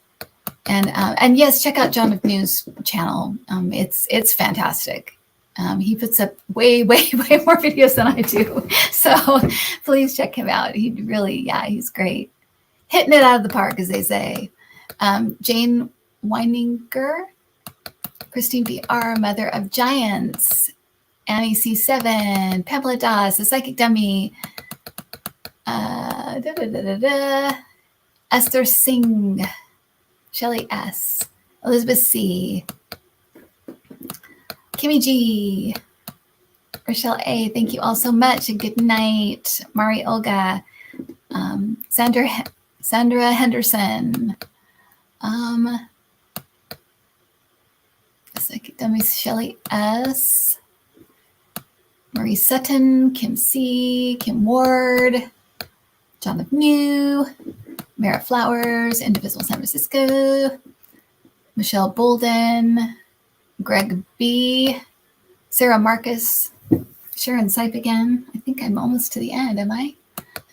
and yes, check out John of New's channel. It's fantastic. He puts up way more videos than I do. So please check him out. He really, yeah, he's great. Hitting it out of the park, as they say. Jane Weininger, Christine BR, Mother of Giants, Annie C7, Pamela Das, The Psychic Dummy, Esther Singh, Shelley S, Elizabeth C, Kimmy G, Rochelle A, thank you all so much, and good night. Mari Olga, Sandra Henderson, Psychic Dummies, Shelley S, Marie Sutton, Kim C, Kim Ward, John of New, Merritt Flowers, Indivisible San Francisco, Michelle Bolden, Greg B, Sarah Marcus, Sharon Sipe again. I think I'm almost to the end, am I?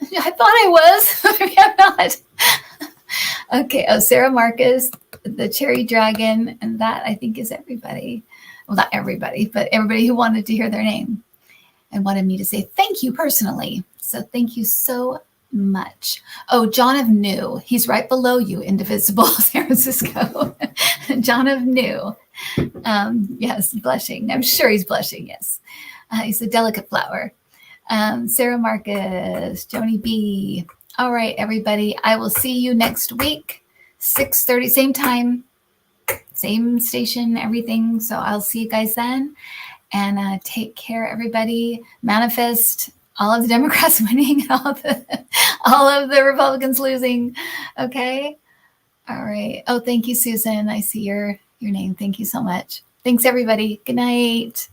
I thought I was. Maybe I'm not. Okay, Sarah Marcus, the Cherry Dragon, and that I think is everybody. Well, not everybody, but everybody who wanted to hear their name and wanted me to say thank you personally. So thank you so much. Oh, John of New. He's right below you, Indivisible San Francisco. John of New. Yes, blushing. I'm sure he's blushing, yes. He's a delicate flower. Sarah Marcus, Joni B. All right, everybody. I will see you next week, 6:30, same time, same station, everything. So I'll see you guys then. And take care, everybody. Manifest all of the Democrats winning and all of the Republicans losing. Okay. All right. Oh, thank you, Susan. I see your name. Thank you so much. Thanks, everybody. Good night.